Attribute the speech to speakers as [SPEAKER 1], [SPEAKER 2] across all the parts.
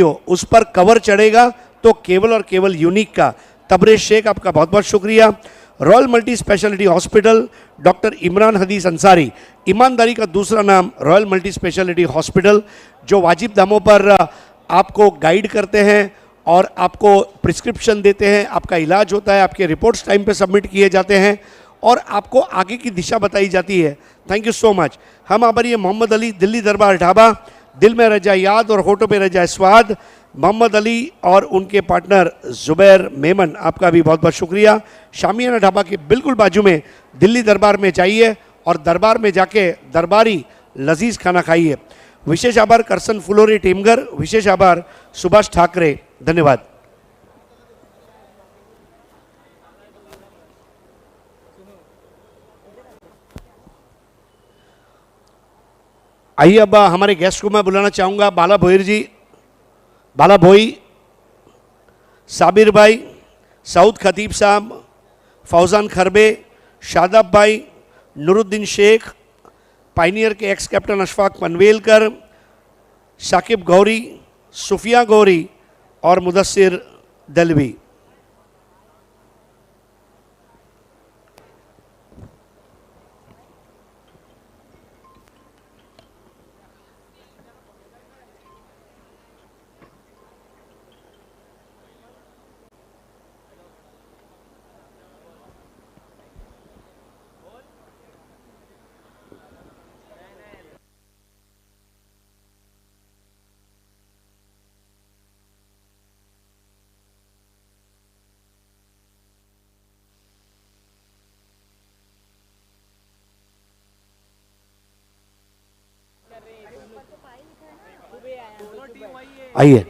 [SPEAKER 1] उस पर कवर चढ़ेगा तो केवल और केवल यूनिक का। तबरेज शेख आपका बहुत बहुत शुक्रिया। Royal multi speciality hospital doctor Imran हदीस अंसारी, ईमानदारी का दूसरा नाम रॉयल मल्टी स्पेशलिटी हॉस्पिटल, जो वाजिब दामों पर आपको गाइड करते हैं और आपको प्रिस्क्रिप्शन देते हैं, आपका इलाज होता है, आपके रिपोर्ट्स टाइम पे सबमिट किए जाते हैं और आपको आगे की दिशा बताई जाती है। Thank you so much. हम आभारी मोहम्मद अली, दिल्ली दरबार ढाबा, दिल में रह जाए याद और होठों पे रह जाए स्वाद। मोहम्मद अली और उनके पार्टनर जुबैर मेमन, आपका भी बहुत बहुत शुक्रिया। शामियाना ढाबा के बिल्कुल बाजू में दिल्ली दरबार में जाइए और दरबार में जाके दरबारी लजीज खाना खाइए। विशेष आभार करसन फुलोरी टीमगर, विशेष आभार सुभाष ठाकरे, धन्यवाद। आइए अब हमारे गेस्ट को मैं बुलाना चाहूँगा, बाला भोईर जी, बाला भोई, साबिर भाई, सऊद खतीब साहब, फौजान खरबे, शादाब भाई, नूरुद्दीन शेख, पाइनियर के एक्स कैप्टन अशफाक पनवेलकर, शाकिब गौरी, सुफिया गौरी और मुदस्सिर दलवी। आइए,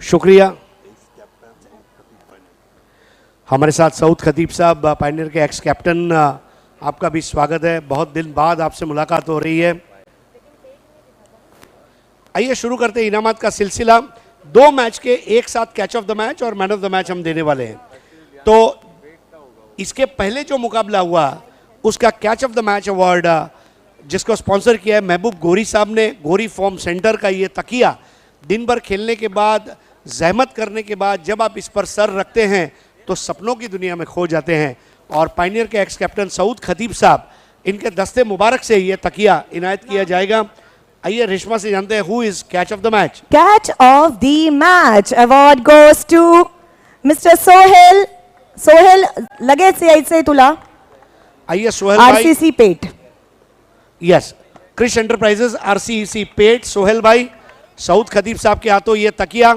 [SPEAKER 1] शुक्रिया। हमारे साथ सऊद खतीब साहब, पायनियर के एक्स कैप्टन, आपका भी स्वागत है। बहुत दिन बाद आपसे मुलाकात हो रही है। आइए शुरू करते हैं इनामात का सिलसिला। 2 मैच के एक साथ कैच ऑफ द मैच और मैन ऑफ द मैच हम देने वाले हैं। तो इसके पहले जो मुकाबला हुआ उसका catch of the match award जिसको स्पॉन्सर किया है महबूब गोरी साहब ने, गोरी फॉर्म सेंटर का ये तकिया, दिन भर खेलने के बाद, जहमत करने के बाद जब आप इस पर सर रखते हैं तो सपनों की दुनिया में खो जाते हैं। और पायनियर के एक्स कैप्टन सऊद खतीब साहब, इनके दस्ते मुबारक से ये तकिया इनायत किया जाएगा। आइए रेशमा से जानते हैं who is catch of the match.
[SPEAKER 2] Catch of the match award goes to mister Sohail. Sohail लगेच से यायचंय तुला।
[SPEAKER 1] आइए सोहेल भाई,
[SPEAKER 2] RCC Pet.
[SPEAKER 1] Yes, Krish enterprises RCC Pet, Sohail भाई, सऊद खतीब साहब के हाथों ये तकिया।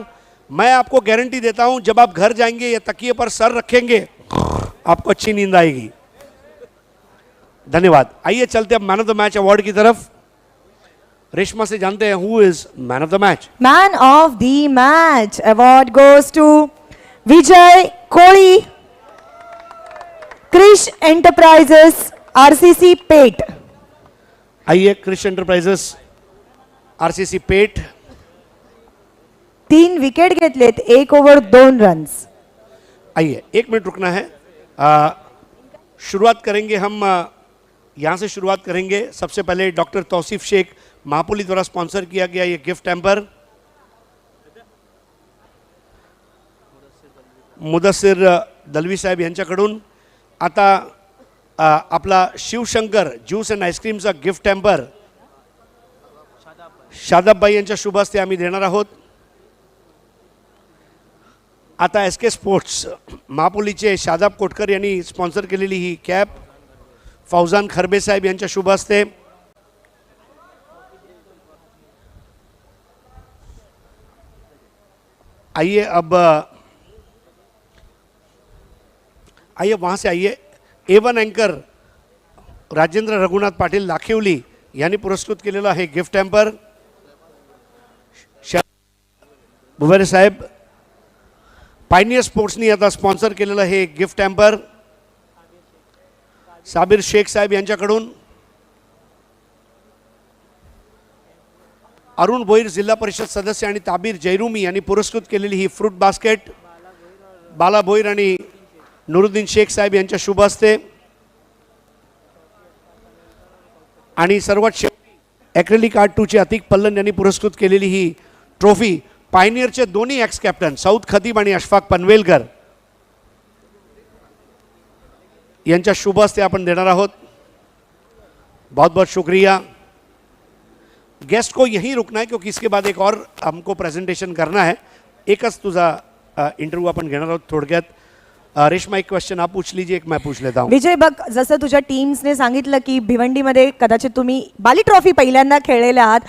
[SPEAKER 1] मैं आपको गारंटी देता हूं जब आप घर जाएंगे ये तकिए पर सर रखेंगे आपको अच्छी नींद आएगी। धन्यवाद। आइए चलते अब man of the match award की तरफ। रेशमा से जानते हैं who is man of the match.
[SPEAKER 2] Man of the match award goes to Vijay Koli, Krish enterprises RCC पेट।
[SPEAKER 1] आइए क्रिश एंटरप्राइजेस आरसीसी पेट।
[SPEAKER 2] 3 विकेट घेतलेत, 1 ओव्हर 2 रन्स।
[SPEAKER 1] आइए 1 मिनट रुकना है। शुरुआत करेंगे हम, यहाँ से शुरुआत करेंगे। सबसे पहले डॉक्टर तौसीफ शेख महापुली द्वारा स्पॉन्सर किया गया ये गिफ्ट हैम्पर, मुदस्सिर दलवी साहेब यांच्याकडून। आता आपला शिवशंकर ज्यूस अँड आईस्क्रीमचा गिफ्ट हॅम्पर शादाबबाई यांच्या शुभ हस्ते आम्ही देणार आहोत। आता एसके स्पोर्ट्स महापुलीचे शादाब कोटकर यांनी स्पॉन्सर केलेली ही कॅप फौजान खरबे साहेब यांच्या शुभ हस्ते। आइए अब आइए वहाँ से आइए। A1 एंकर राजेंद्र रघुनाथ पाटील लाखिवली यांनी पुरस्कृत केलेला आहे गिफ्ट हॅम्पर। बुवेरे साहेब, पायनियर स्पोर्ट्सनी आता स्पॉन्सर केलेलं हे गिफ्ट हॅम्पर साबिर शेख साहेब यांच्याकडून। अरुण भोईर जिल्हा परिषद सदस्य आणि ताबीर जयरुमी यांनी पुरस्कृत केलेली ही फ्रूट बास्केट बाला भोईर आणि नूरुद्दीन शेख साहेब यांच्या शुभ हस्ते। आणि सर्वात शेवटी ॲक्रेलिक आर्ट 2 चे अतिक पल्लन यांनी पुरस्कृत केलेली ही ट्रॉफी पायनियरचे दोन्ही एक्स कॅप्टन सौद खतीब आणि अशफाक पनवेलकर यांच्या शुभ हस्ते आपण देणार आहोत. बहुत बहुत शुक्रिया. गेस्ट को यहीं रुकना है क्योंकि इसके बाद एक और हमको प्रेजेंटेशन करना है. एकच तुझा इंटरव्ह्यू आपण घेणार आहोत थोडक्यात. रेश्मा एक क्वेश्चन आप पूछ लीजिए, एक मैं पूछ लेता हूँ.
[SPEAKER 2] विजय बघ, जसं तुझ्या टीम्सने सांगितलं की भिवंडीमध्ये कदाचित तुम्ही बाली ट्रॉफी पहिल्यांदा खेळलेले आहात,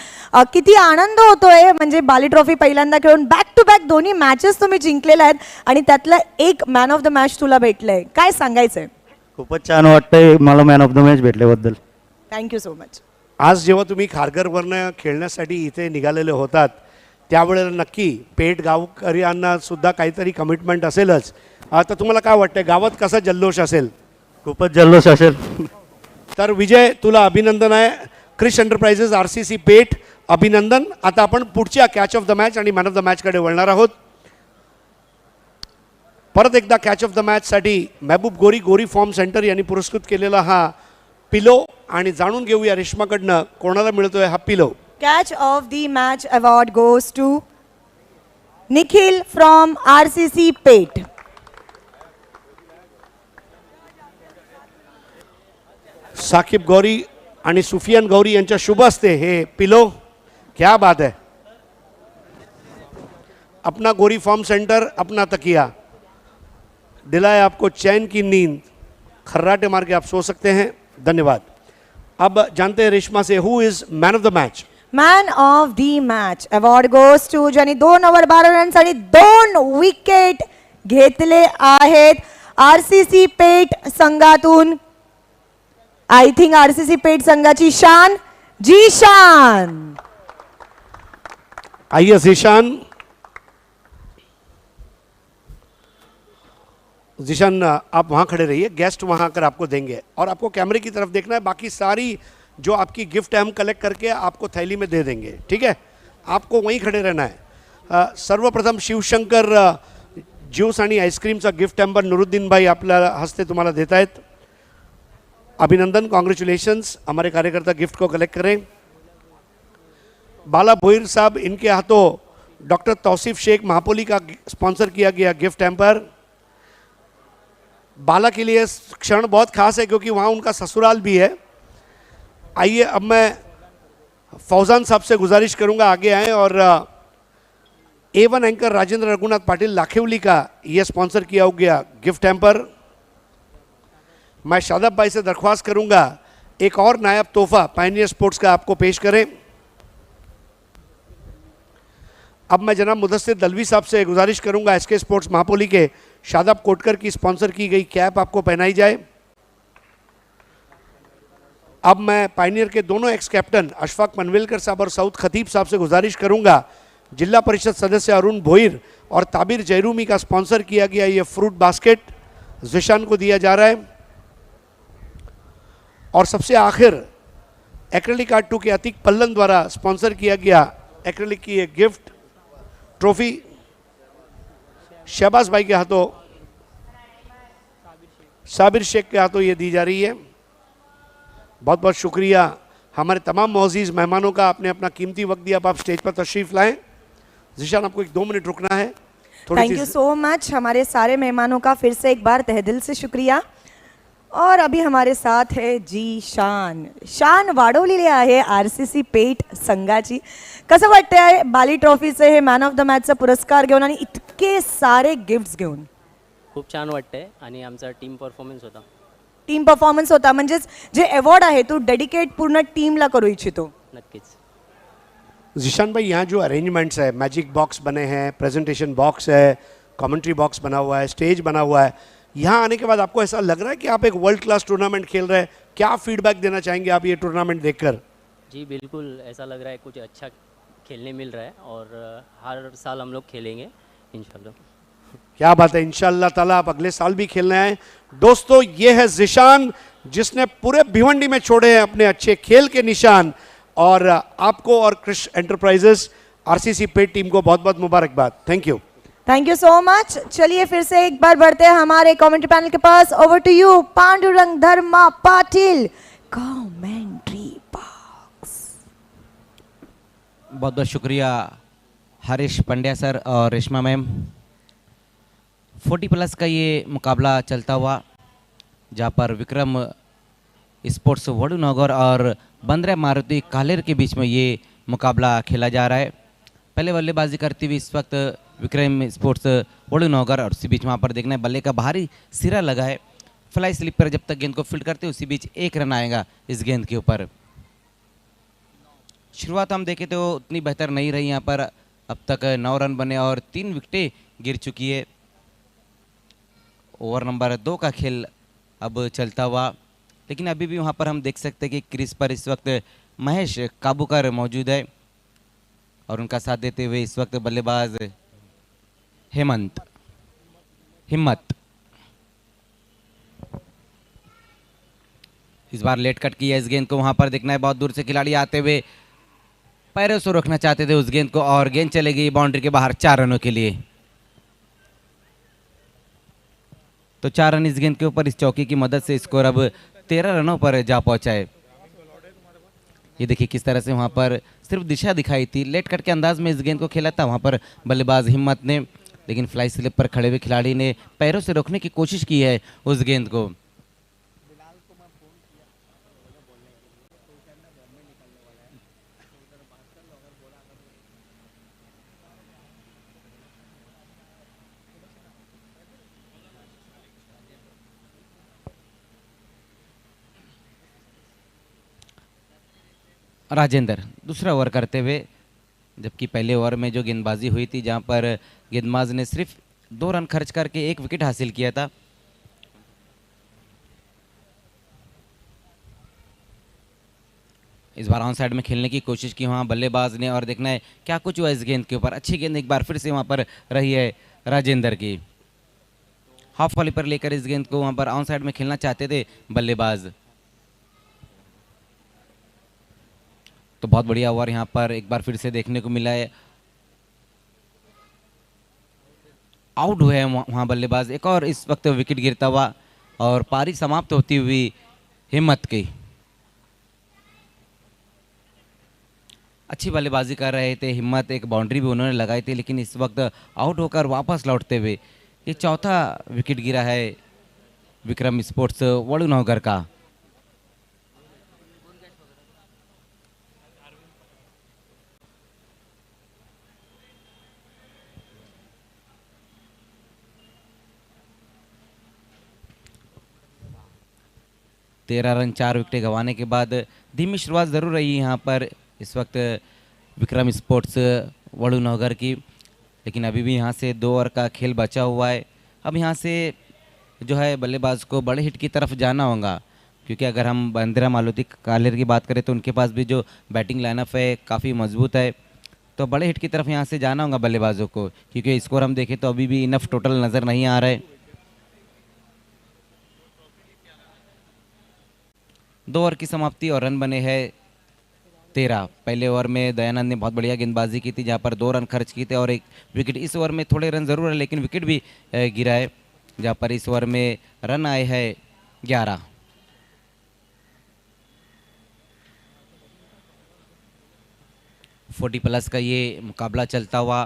[SPEAKER 2] किती आनंद होतोय. म्हणजे बाली ट्रॉफी पहिल्यांदा खेळून बॅक टू बॅक दोन्ही मॅचेस तुम्ही जिंकलेल्या आहेत आणि त्यातलं एक मॅन ऑफ द मॅच तुला भेटलंय. काय सांगायचंय?
[SPEAKER 3] खूपच छान वाटतंय मला मॅन ऑफ द मॅच भेटल्याबद्दल.
[SPEAKER 2] Thank you so much.
[SPEAKER 1] आज जेव्हा तुम्ही खारघरवरनं खेळण्यासाठी इथे निघालेले होतात त्यावेळेला नक्की पेठ गावकऱ्यांना सुद्धा काहीतरी कमिटमेंट असेलच. आता तुम्हाला काय वाटतंय, गावात कसा जल्लोष असेल?
[SPEAKER 3] खूपच जल्लोष असेल.
[SPEAKER 1] तर विजय, तुला अभिनंदन आहे. क्रिश एंटरप्राइजेस RCC पेठ अभिनंदन. आता आपण पुढच्या कॅच ऑफ द मॅच आणि मॅन ऑफ द मॅचकडे वळणार आहोत. परत एकदा कॅच ऑफ द मॅचसाठी महबूब गोरी गोरी फॉर्म सेंटर यांनी पुरस्कृत केलेला हा पिलो, आणि जाणून घेऊया रेश्माकडनं कोणाला मिळतोय हा pillow.
[SPEAKER 2] Catch of the match award goes to Nikhil from RCC Pet.
[SPEAKER 1] Saqib Ghouri आणि सुफियान गौरी यांच्या शुभ हस्ते हे पिलो. क्या बात है. अपना गोरी फॉर्म सेंटर, अपना तकिया दिलाए आपको चैन की नींद. खर्राटे मार के आप सो सकते हैं. धन्यवाद. अब जानते हैं रेश्मा से who is man of the match.
[SPEAKER 2] Man of the match award goes to ज्यांनी 2 ओव्हर 12 रन्स आणि 2 विकेट घेतले आहेत RCC पेठ संघातून. आय थिंक RCC पेठ संघाची शान जीशान.
[SPEAKER 1] आइए जीशान. जीशान, आप वहाँ खड़े रहिए, गेस्ट वहाँ आकर आपको देंगे और आपको कैमरे की तरफ देखना है. बाकी सारी जो आपकी गिफ्ट है हम कलेक्ट करके आपको थैली में दे देंगे. ठीक है, आपको वहीं खड़े रहना है. सर्वप्रथम शिवशंकर ज्यूस आणि आईस्क्रीमचा गिफ्ट हॅम्पर नुरुद्दीन भाई आपल्या हस्ते तुम्हाला देत आहेत. अभिनंदन, कॉन्ग्रेचुलेशंस. हमारे कार्यकर्ता गिफ्ट को कलेक्ट करें. बाला भोईर साहब, इनके हाथों डॉक्टर तौसीफ शेख महापोली का स्पॉन्सर किया गया गिफ्ट हैम्पर. बाला के लिए क्षण बहुत खास है क्योंकि वहाँ उनका ससुराल भी है. आइए, अब मैं फौजान साहब से गुजारिश करूंगा आगे आएँ और A1 एंकर राजेंद्र रघुनाथ पाटिल लाखेवली का ये स्पॉन्सर किया गया गिफ्ट हैम्पर. मैं शादाब भाई से दरख्वास्त करूंगा एक और नायाब तोहफा पायनियर स्पोर्ट्स का आपको पेश करें. अब मैं जनाब मुदस्सिर दलवी साहब से गुजारिश करूंगा SK स्पोर्ट्स महापोली के शादाब कोटकर की स्पॉन्सर की गई कैप आपको पहनाई जाए. अब मैं पायनियर के दोनों एक्स कैप्टन अशफाक पनवेलकर साहब और सऊद खतीब साहब से गुजारिश करूंगा जिला परिषद सदस्य अरुण भोईर और ताबिर जयरूमी का स्पॉन्सर किया गया ये फ्रूट बास्केट जिशान को दिया जा रहा है. और सबसे आखिर एक्रेलिक आर्ट 2 के अतीक पल्लन द्वारा स्पॉन्सर किया गया एक्रेलिक की एक गिफ्ट ट्रॉफी शहबाज भाई के हाथों, साबिर शेख के हाथों ये दी जा रही है. बहुत बहुत शुक्रिया हमारे तमाम मोअज़्ज़िज़ मेहमानों का. आपने अपना कीमती वक्त दिया. आप स्टेज पर तशरीफ़ लाएं. जिशान, आपको 1-2 मिनट रुकना है.
[SPEAKER 2] Thank you so much. हमारे सारे मेहमानों का फिर से एक बार तहे दिल से शुक्रिया. और अभी हमारे साथ है जीशान. शान वाढवलेली आहे RCC पेठ संघाची. कसं वाटतंय बाली ट्रॉफीचे हे मॅन ऑफ द मॅचचा पुरस्कार घेऊन आणि इतके सारे गिफ्ट्स घेऊन?
[SPEAKER 4] खूप छान वाटतंय आणि आमचा टीम परफॉर्मन्स होता.
[SPEAKER 2] टीम परफॉर्मन्स होता म्हणजेच जे अवॉर्ड आहे तू डेडिकेट पूर्ण टीमला करू इच्छितो?
[SPEAKER 4] नक्कीच.
[SPEAKER 1] जिशान भाई, यहाँ जो अरेंजमेंट्स है, मैजिक बॉक्स बने हैं, प्रेजेंटेशन बॉक्स है, कमेंट्री बॉक्स बना हुआ है, स्टेज बना हुआ है, यहाँ आने के बाद आपको ऐसा लग रहा है कि आप एक वर्ल्ड क्लास टूर्नामेंट खेल रहे हैं? क्या फीडबैक देना चाहेंगे आप ये टूर्नामेंट देखकर?
[SPEAKER 4] जी बिल्कुल, ऐसा लग रहा है कुछ अच्छा खेलने मिल रहा है और हर साल हम लोग खेलेंगे इंशाल्लाह.
[SPEAKER 1] क्या बात है. इंशाल्लाह ताला आप अगले साल भी खेलने आए. दोस्तों, ये है जिशान जिसने पूरे भिवंडी में छोड़े हैं अपने अच्छे खेल के निशान. और आपको और क्रिश एंटरप्राइजेस RCC पेट टीम को बहुत बहुत मुबारकबाद. Thank you.
[SPEAKER 2] Thank you so much. चलिए फिर से एक बार बढ़ते हैं हमारे कमेंट्री पैनल के पास. Over to you Pandurang Dharma Patil, commentary box.
[SPEAKER 5] बहुत बहुत शुक्रिया हरीश पंड्या सर और रेशमा मैम। 40+ का ये मुकाबला चलता हुआ, जहाँ पर विक्रम स्पोर्ट्स वडूनगर और बंद्रा मारुति कालेर के बीच में ये मुकाबला खेला जा रहा है। पहले बल्लेबाजी करती हुई इस वक्त विक्रम स्पोर्ट्स वडूनगर, और उसी बीच वहाँ पर देखना है बल्ले का भारी सिरा लगा है। फ्लाई स्लिप पर जब तक गेंद को फील्ड करते उसी बीच 1 रन आएगा इस गेंद के ऊपर। शुरुआत हम देखें तो उतनी बेहतर नहीं रही यहाँ पर। अब तक 9 रन बने और 3 विकेटें गिर चुकी है। ओवर नंबर 2 का खेल अब चलता हुआ, लेकिन अभी भी वहाँ पर हम देख सकते हैं कि क्रीज पर इस वक्त महेश काबूकर मौजूद है और उनका साथ देते हुए इस वक्त बल्लेबाज हिम्मत। इस बार लेट कट किया इस गेंद को, वहाँ पर देखना है बहुत दूर से खिलाड़ी आते हुए पैरों से रोकना चाहते थे उस गेंद को, और गेंद चले गई बाउंड्री के बाहर 4 रनों के लिए। तो 4 रन इस गेंद के ऊपर इस चौकी की मदद से स्कोर अब 13 रनों पर जा पहुंचा है। ये देखिए किस तरह से वहां पर सिर्फ दिशा दिखाई थी, लेट कट के अंदाज में इस गेंद को खेला था वहां पर बल्लेबाज हिम्मत ने, लेकिन फ्लाई स्लिप पर खड़े हुए खिलाड़ी ने पैरों से रोकने की कोशिश की है उस गेंद को। राजेंद्र दूसरा ओवर करते हुए, जबकि पहले ओवर में जो गेंदबाजी हुई थी जहां पर गेंदबाज ने सिर्फ 2 रन खर्च करके 1 विकेट हासिल किया था। इस बार ऑन साइड में खेलने की कोशिश की वहां बल्लेबाज ने, और देखना है क्या कुछ हुआ इस गेंद के ऊपर। अच्छी गेंद एक बार फिर से वहां पर रही है राजेंद्र की। हाफ वॉली पर लेकर इस गेंद को वहां पर ऑन साइड में खेलना चाहते थे बल्लेबाज। तो बहुत बढ़िया ओवर यहाँ पर एक बार फिर से देखने को मिला है। आउट हुए हैं वहाँ बल्लेबाज। एक और इस वक्त विकेट गिरता हुआ और पारी समाप्त होती हुई हिम्मत की। अच्छी बल्लेबाजी कर रहे थे हिम्मत, एक बाउंड्री भी उन्होंने लगाई थी, लेकिन इस वक्त आउट होकर वापस लौटते हुए ये चौथा विकेट गिरा है विक्रम स्पोर्ट्स वडूनगर का। तेरह रन 4 विकेटें गंवाने के बाद धीमी शुरुआत ज़रूर रही यहाँ पर इस वक्त विक्रम स्पोर्ट्स वडूनगर की, लेकिन अभी भी यहाँ से 2 ओवर का खेल बचा हुआ है। अब यहाँ से जो है बल्लेबाज को बड़े हिट की तरफ जाना होगा, क्योंकि अगर हम बंद्रा मारुति कालेर की बात करें तो उनके पास भी जो बैटिंग लाइनअप है काफ़ी मजबूत है। तो बड़े हिट की तरफ यहाँ से जाना होगा बल्लेबाजों को, क्योंकि स्कोर हम देखें तो अभी भी इनफ टोटल नज़र नहीं आ रहा है। 2 ओवर की समाप्ति और रन बने हैं 13। पहले ओवर में दयानंद ने बहुत बढ़िया गेंदबाजी की थी, जहां पर 2 रन खर्च किए थे और 1 विकेट। इस ओवर में थोड़े रन जरूर है, लेकिन विकेट भी गिरा है, जहां पर इस ओवर में रन आए हैं 11। $40+ का ये मुकाबला चलता हुआ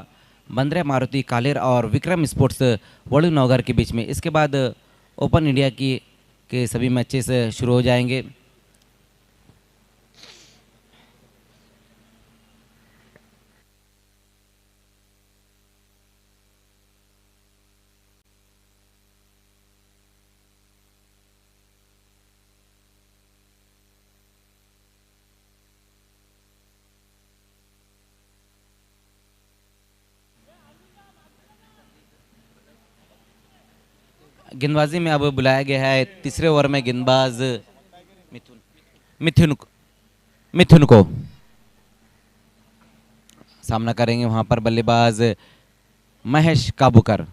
[SPEAKER 5] बंद्रा मारुति कालेर और विक्रम स्पोर्ट्स वडूनगर के बीच में। इसके बाद ओपन इंडिया के सभी मैचेस शुरू हो जाएंगे। गेंदबाजी में अब बुलाया गया है तीसरे ओवर में गेंदबाज मिथुन को सामना करेंगे वहां पर बल्लेबाज महेश काबूकर।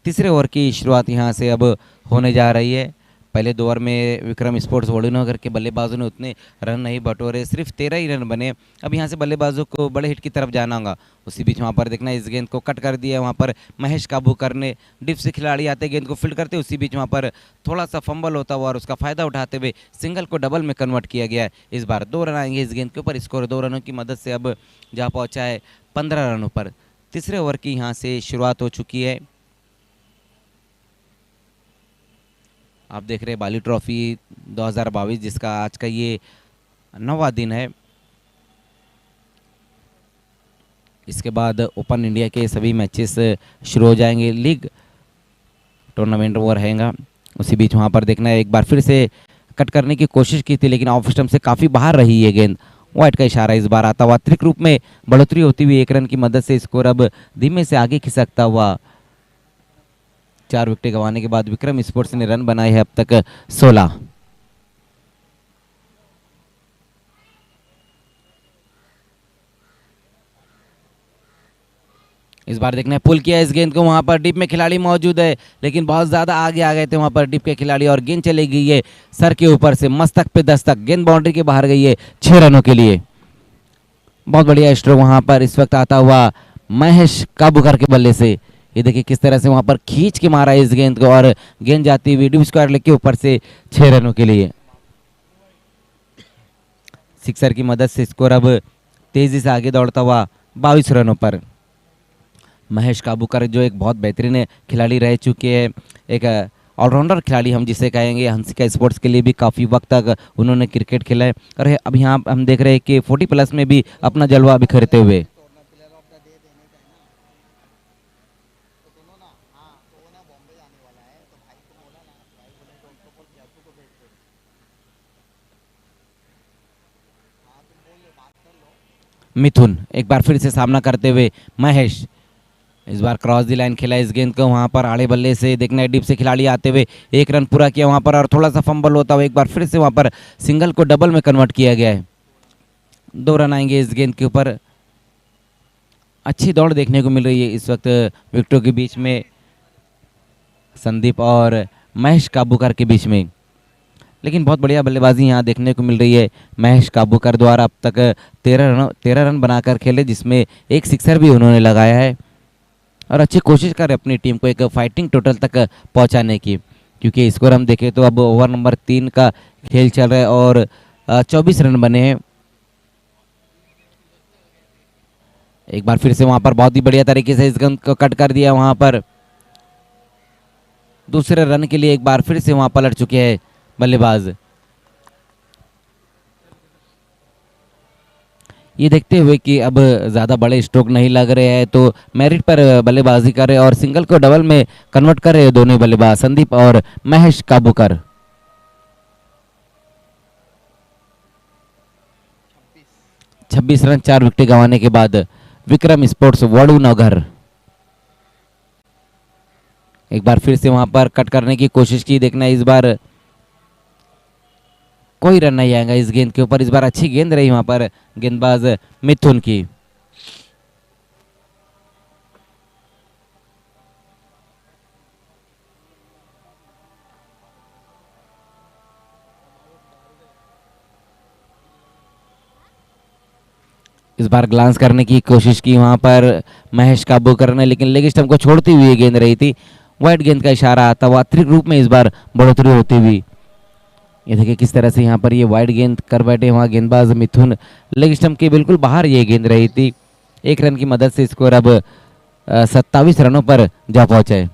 [SPEAKER 5] तीसरे ओवर की शुरुआत यहां से अब होने जा रही है। पहले 2 ओवर में विक्रम स्पोर्ट्स वडूनगर के बल्लेबाजों ने उतने रन नहीं बटोरे, सिर्फ 13 ही रन बने। अब यहाँ से बल्लेबाजों को बड़े हिट की तरफ जाना होगा। उसी बीच वहाँ पर देखना इस गेंद को कट कर दिया वहाँ पर महेश काबूकर ने। डिप से खिलाड़ी आते गेंद को फील्ड करते, उसी बीच वहाँ पर थोड़ा सा फंबल होता हुआ और उसका फ़ायदा उठाते हुए सिंगल को डबल में कन्वर्ट किया गया है। इस बार 2 रन आएंगे इस गेंद के ऊपर। स्कोर 2 रनों की मदद से अब जा पहुँचा है 15 रनों पर। तीसरे ओवर की यहाँ से शुरुआत हो चुकी है। आप देख रहे हैं बाली ट्रॉफी 2022 जिसका आज का ये 9वां दिन है। इसके बाद ओपन इंडिया के सभी मैचेस शुरू हो जाएंगे, लीग टूर्नामेंट वो रहेगा। उसी बीच वहाँ पर देखना है, एक बार फिर से कट करने की कोशिश की थी लेकिन ऑफ स्टंप से काफ़ी बाहर रही है गेंद। वाइड का इशारा इस बार आता हुआ, त्रिक रूप में बढ़ोतरी होती हुई 1 रन की मदद से स्कोर अब धीमे से आगे खिसकता हुआ। 4 विकेट गंवाने के बाद विक्रम स्पोर्ट्स ने रन बनाए हैं अब तक 16। इस बार देखना है, पुल किया इस गेंद को, वहां पर डिप में खिलाड़ी मौजूद है लेकिन बहुत ज्यादा आगे आ गए थे वहां पर डिप के खिलाड़ी और गेंद चली गई है सर के ऊपर से, मस्तक पे दस्तक, गेंद बाउंड्री के बाहर गई है 6 रनों के लिए। बहुत बढ़िया स्ट्रोक वहां पर इस वक्त आता हुआ महेश काबूकर के बल्ले से। ये देखिए किस तरह से वहां पर खींच के मारा इस गेंद को और गेंद जाती हुई डिप स्क्वायर लेग के ऊपर से 6 रनों के लिए। सिक्सर की मदद से स्कोर अब तेजी से आगे दौड़ता हुआ 22 रनों पर। महेश काबूकर जो एक बहुत बेहतरीन खिलाड़ी रह चुके हैं, एक ऑलराउंडर खिलाड़ी हम जिसे कहेंगे, हंसिका स्पोर्ट्स के लिए भी काफ़ी वक्त तक उन्होंने क्रिकेट खेला है और अब यहाँ हम देख रहे हैं कि 40+ में भी अपना जलवा बिखरते हुए। मिथुन एक बार फिर से सामना करते हुए, महेश इस बार क्रॉस दी लाइन खेला इस गेंद को, वहां पर आड़े बल्ले से देखना है, डीप से खिलाड़ी आते हुए 1 रन पूरा किया वहां पर और थोड़ा सा फंबल होता हुआ एक बार फिर से वहां पर सिंगल को डबल में कन्वर्ट किया गया है। 2 रन आएंगे इस गेंद के ऊपर। अच्छी दौड़ देखने को मिल रही है इस वक्त विकेटों के बीच में, संदीप और महेश काबूकर के बीच में, लेकिन बहुत बढ़िया बल्लेबाजी यहाँ देखने को मिल रही है महेश काबूकर द्वारा। अब तक 13 रन बनाकर खेले जिसमें एक सिक्सर भी उन्होंने लगाया है और अच्छी कोशिश कर अपनी टीम को एक फाइटिंग टोटल तक पहुंचाने की, क्योंकि स्कोर हम देखें तो अब ओवर नंबर 3 का खेल चल रहा है और 24 रन बने हैं। एक बार फिर से वहां पर बहुत ही बढ़िया तरीके से इस गेंद को कट कर दिया, वहां पर दूसरे रन के लिए एक बार फिर से वहां पलट चुके हैं बल्लेबाज। ये देखते हुए कि अब ज़्यादा बड़े स्ट्रोक नहीं लग रहे हैं तो मेरिट पर बल्लेबाजी कर रहे और सिंगल को डबल में कन्वर्ट कर रहे दोनों बल्लेबाज संदीप और महेश काबूकर। 26 रन 4 विकेट गंवाने के बाद विक्रम स्पोर्ट्स वडूनगर एक बार फिर से वहां पर कट करने की कोशिश की, देखना इस बार कोई रन नहीं आएगा इस गेंद के ऊपर। इस बार अच्छी गेंद रही वहां पर गेंदबाज मिथुन की। इस बार ग्लांस करने की कोशिश की वहां पर महेश काबूकर ने, लेकिन लेग स्टंप को छोड़ती हुई गेंद रही थी। वाइड गेंद का इशारा आता हुआ, त्रिक रूप में इस बार बढ़ोतरी होती हुई। ये देखिए किस तरह से यहाँ पर ये वाइड गेंद कर बैठे वहाँ गेंदबाज मिथुन, लेग स्टंप के बिल्कुल बाहर ये गेंद रही थी। 1 रन की मदद से स्कोर अब 27 रनों पर जा पहुंचा है।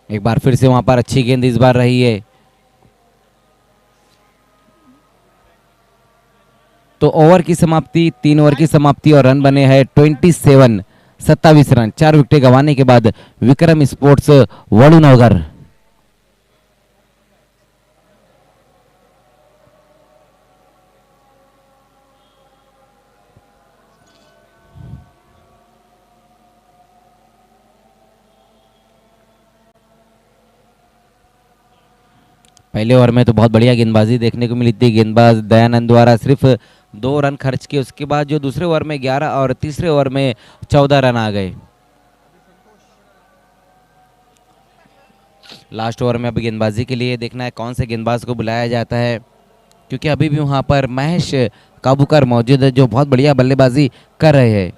[SPEAKER 5] एक बार फिर से वहां पर अच्छी गेंद इस बार रही है तो ओवर की समाप्ति, 3 ओवर की समाप्ति और रन बने हैं 27 रन। 4 विकेट गंवाने के बाद विक्रम स्पोर्ट्स वडूनगर पहले ओवर में तो बहुत बढ़िया गेंदबाजी देखने को मिली थी गेंदबाज दयानंद द्वारा, सिर्फ 2 रन खर्च किए। उसके बाद जो दूसरे ओवर में 11 और तीसरे ओवर में 14 रन आ गए। लास्ट ओवर में अब गेंदबाजी के लिए देखना है कौन से गेंदबाज को बुलाया जाता है, क्योंकि अभी भी वहां पर महेश काबूकर मौजूद है जो बहुत बढ़िया बल्लेबाजी कर रहे हैं।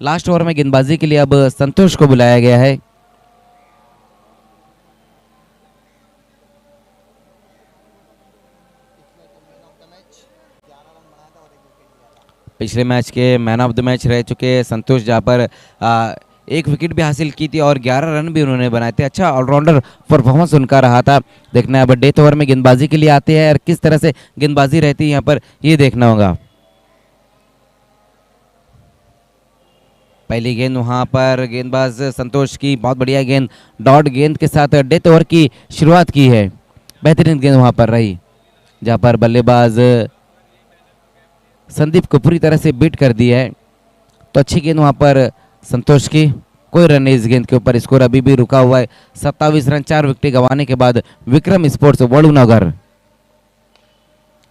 [SPEAKER 5] लास्ट ओवर में गेंदबाजी के लिए अब संतोष को बुलाया गया है। पिछले मैच के मैन ऑफ द मैच रह चुके संतोष, जहाँ पर एक विकेट भी हासिल की थी और 11 रन भी उन्होंने बनाए थे। अच्छा ऑलराउंडर परफॉर्मेंस उनका रहा था। देखना है अब डेथ ओवर में गेंदबाजी के लिए आते हैं और किस तरह से गेंदबाजी रहती है यहाँ पर, ये देखना होगा। पहली गेंद वहाँ पर गेंदबाज संतोष की बहुत बढ़िया गेंद, डॉट गेंद के साथ डेथ ओवर की शुरुआत की है। बेहतरीन गेंद वहाँ पर रही, जहाँ पर बल्लेबाज संदीप को पूरी तरह से बीट कर दिया है। तो अच्छी गेंद वहाँ पर संतोष की, कोई रन नहीं इस गेंद के ऊपर। स्कोर अभी भी रुका हुआ है 27 रन 4 विकेट गंवाने के बाद। विक्रम स्पोर्ट्स वडूनगर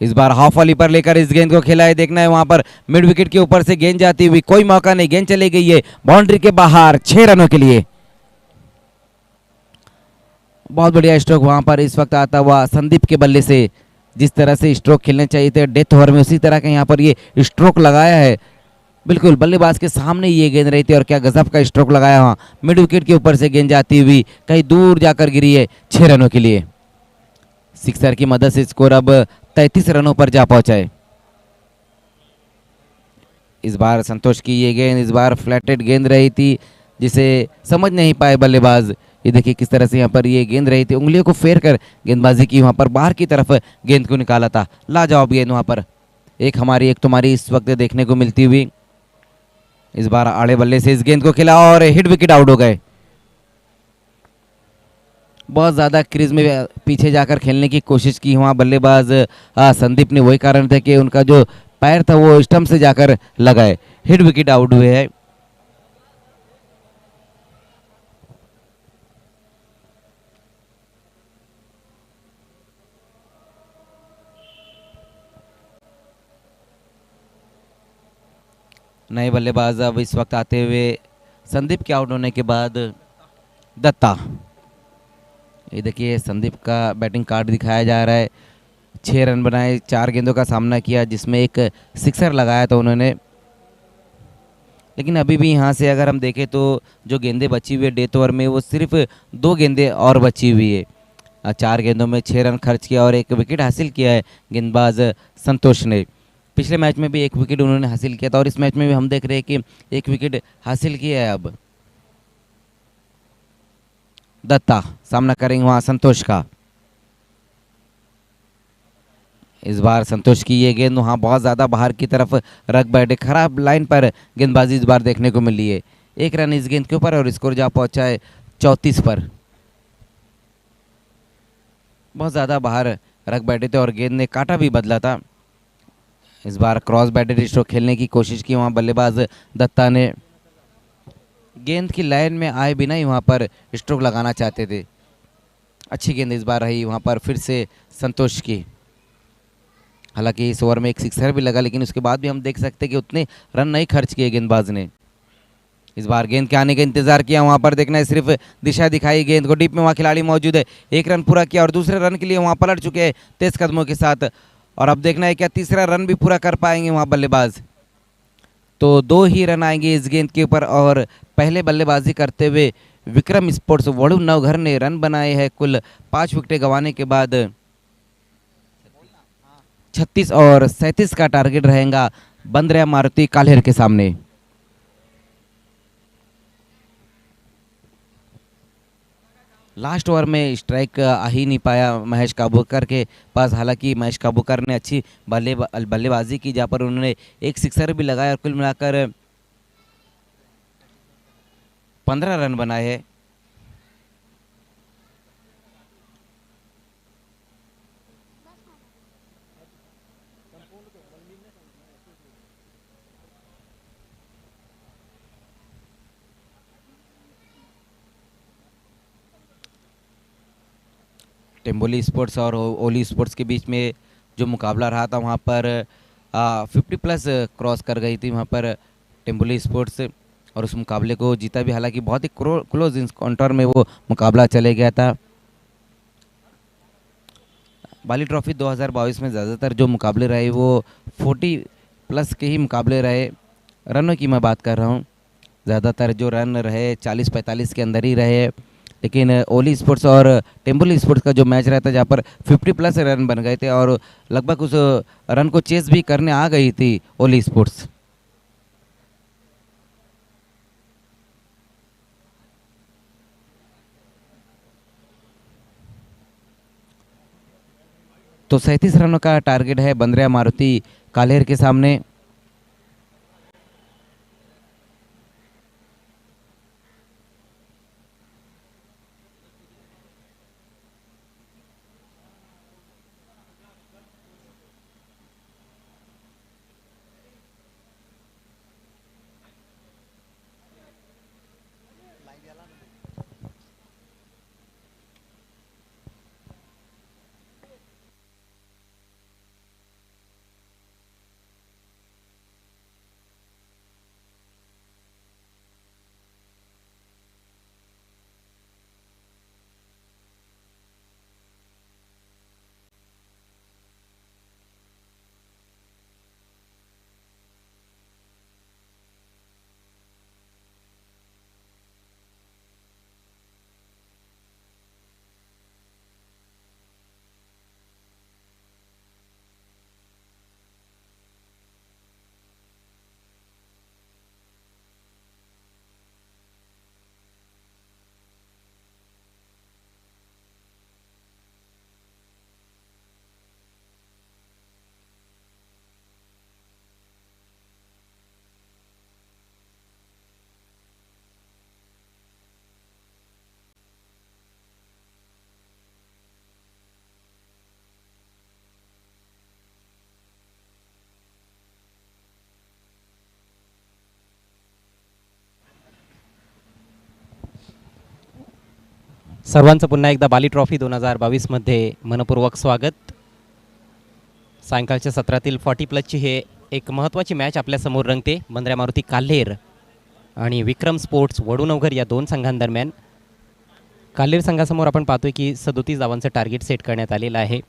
[SPEAKER 5] इस बार हाफ वाली पर लेकर इस गेंद को खेला है। देखना है वहां पर मिड विकेट के ऊपर से गेंद जाती हुई, कोई मौका नहीं, गेंद चली गई है बाउंड्री के बाहर 6 रनों के लिए। बहुत बढ़िया स्ट्रोक वहां पर इस वक्त आता हुआ संदीप के बल्ले से। जिस तरह से स्ट्रोक खेलने चाहिए थे डेथ ओवर में, उसी तरह का यहाँ पर ये स्ट्रोक लगाया है। बिल्कुल बल्लेबाज के सामने ये गेंद रही थी और क्या गजब का स्ट्रोक लगाया। वहाँ मिड विकेट के ऊपर से गेंद जाती हुई कहीं दूर जाकर गिरी है 6 रनों के लिए। सिक्सर की मदद से स्कोर अब 33 रनों पर जा पहुंचा है। इस बार संतोष की ये गेंद इस बार फ्लैटेड गेंद रही थी, जिसे समझ नहीं पाए बल्लेबाज। ये देखिए किस तरह से यहाँ पर ये गेंद रही थी, उंगलियों को फेर कर गेंदबाजी की, वहाँ पर बाहर की तरफ गेंद को निकाला था। लाजवाब गेंद वहाँ पर, एक हमारी एक तुम्हारी इस वक्त देखने को मिलती हुई। इस बार आड़े बल्ले से इस गेंद को खेला और हिट विकेट आउट हो गए। बहुत ज़्यादा क्रीज में पीछे जाकर खेलने की कोशिश की वहाँ बल्लेबाज संदीप ने। वही कारण था कि उनका जो पैर था वो स्टंप से जाकर लगाए, हिट विकेट आउट हुए हैं। नए बल्लेबाज अब इस वक्त आते हुए संदीप के आउट होने के बाद दत्ता। ये देखिए संदीप का बैटिंग कार्ड दिखाया जा रहा है। 6 रन बनाए, 4 गेंदों का सामना किया, जिसमें एक सिक्सर लगाया था उन्होंने। लेकिन अभी भी यहाँ से अगर हम देखें तो जो गेंदें बची हुई है डेथ ओवर में, वो सिर्फ 2 गेंदें और बची हुई है। 4 गेंदों में 6 रन खर्च किया और 1 विकेट हासिल किया है गेंदबाज संतोष ने। पिछले मैच में भी 1 विकेट उन्होंने हासिल किया था और इस मैच में भी हम देख रहे हैं कि 1 विकेट हासिल किया है। अब दत्ता सामना करेंगे वहां संतोष का। इस बार संतोष की ये गेंद वहां बहुत ज़्यादा बाहर की तरफ रख बैठे, खराब लाइन पर गेंदबाजी इस बार देखने को मिली है। 1 रन इस गेंद के ऊपर और स्कोर जा पहुंचा है 34 पर। बहुत ज़्यादा बाहर रख बैठे थे और गेंद ने काटा भी बदला था। इस बार क्रॉस बैटेड स्ट्रोक खेलने की कोशिश की वहाँ बल्लेबाज दत्ता ने। गेंद की लाइन में आए बिना ही वहाँ पर स्ट्रोक लगाना चाहते थे। अच्छी गेंद इस बार रही वहाँ पर फिर से संतोष की। हालांकि इस ओवर में 1 सिक्सर भी लगा, लेकिन उसके बाद भी हम देख सकते हैं कि उतने रन नहीं खर्च किए गेंदबाज ने। इस बार गेंद के आने का इंतजार किया, वहाँ पर देखना है सिर्फ दिशा दिखाई, गेंद को डीप में वहाँ खिलाड़ी मौजूद है। 1 रन पूरा किया और दूसरे रन के लिए वहाँ पलट चुके हैं तेज कदमों के साथ। और अब देखना है क्या तीसरा रन भी पूरा कर पाएंगे वहाँ बल्लेबाज। तो 2 ही रन आएंगे इस गेंद के ऊपर और पहले बल्लेबाजी करते हुए विक्रम स्पोर्ट्स वडूनगर ने रन बनाए हैं कुल 5 विकेटें गंवाने के बाद। 36 और 37 का टारगेट रहेगा बंदरिया मारुति काल्हेर के सामने। लास्ट ओवर में स्ट्राइक आ ही नहीं पाया महेश काबूकर के पास। हालांकि महेश काबूकर ने अच्छी बल्लेबाजी की, जहाँ पर उन्होंने 1 सिक्सर भी लगाया और कुल मिलाकर 15 रन बनाए हैं। टेम्बोली स्पोर्ट्स और ओली स्पोर्ट्स के बीच में जो मुकाबला रहा था, वहाँ पर 50+ क्रॉस कर गई थी वहाँ पर टेम्बोली स्पोर्ट्स और उस मुकाबले को जीता भी। हालांकि बहुत ही क्लोज इनकाउंटर में वो मुकाबला चले गया था। बाली ट्रॉफी 2022 में ज़्यादातर जो मुकाबले रहे वो 40+ के ही मुकाबले रहे। रनों की मैं बात कर रहा हूँ, ज़्यादातर जो रन रहे 40-45 के अंदर ही रहे। लेकिन ओली स्पोर्ट्स और टेम्बोली स्पोर्ट्स का जो मैच रहता है, जहाँ पर 50+ रन बन गए थे और लगभग उस रन को चेस भी करने आ गई थी ओली स्पोर्ट्स। तो 37 रनों का टारगेट है बंद्रिया मारुति कालेर के सामने।
[SPEAKER 6] सर्वांचं पुन्हा एकदा बाली ट्रॉफी 2022मध्ये मनपूर्वक स्वागत। सायंकाळच्या सत्रातील 40+ हे एक महत्त्वाची मॅच आपल्यासमोर रंगते। बंद्रिया मारुती काल्हेर आणि विक्रम स्पोर्ट्स वडूनवघर या दोन संघांदरम्यान। काल्हेर संघासमोर आपण पाहतोय की 37 धावांचं टार्गेट सेट करण्यात आलेलं आहे।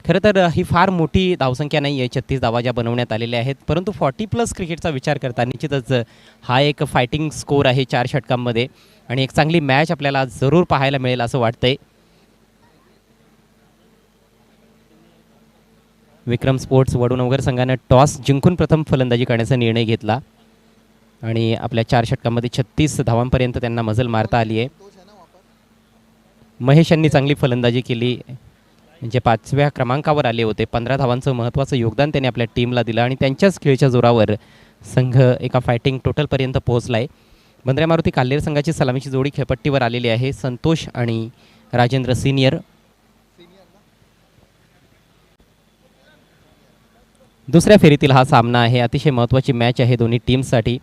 [SPEAKER 6] खरं तर ही फार मोठी धावसंख्या नाही आहे, 36 धावा ज्या बनवण्यात आलेल्या आहेत, परंतु 40+ क्रिकेटचा विचार करता निश्चितच हा एक फायटिंग स्कोर आहे 4 षटकांमध्ये आणि एक चांगली मॅच आपल्याला जरूर पाहायला मिळेल असं वाटतंय। विक्रम स्पोर्ट्स वडूनवघर संघानं टॉस जिंकून प्रथम फलंदाजी करण्याचा निर्णय घेतला आणि आपल्या 4 षटकांमध्ये 36 धावांपर्यंत त्यांना मजल मारता आली आहे। महेश यांनी चांगली फलंदाजी केली, म्हणजे 5व्या क्रमांकावर आले होते। 15 धावांचं महत्त्वाचं योगदान त्यांनी आपल्या टीमला दिलं आणि त्यांच्याच खेळीच्या जोरावर संघ एका फायटिंग टोटलपर्यंत पोहोचला आहे। बंद्रिया मारुती काल्हेर संघाची सलामीची जोडी खेळपट्टीवर आलेली आहे, संतोष आणि राजेंद्र सिनियर। दुसऱ्या फेरीतील हा सामना आहे, अतिशय महत्त्वाची मॅच आहे दोन्ही टीम्ससाठी।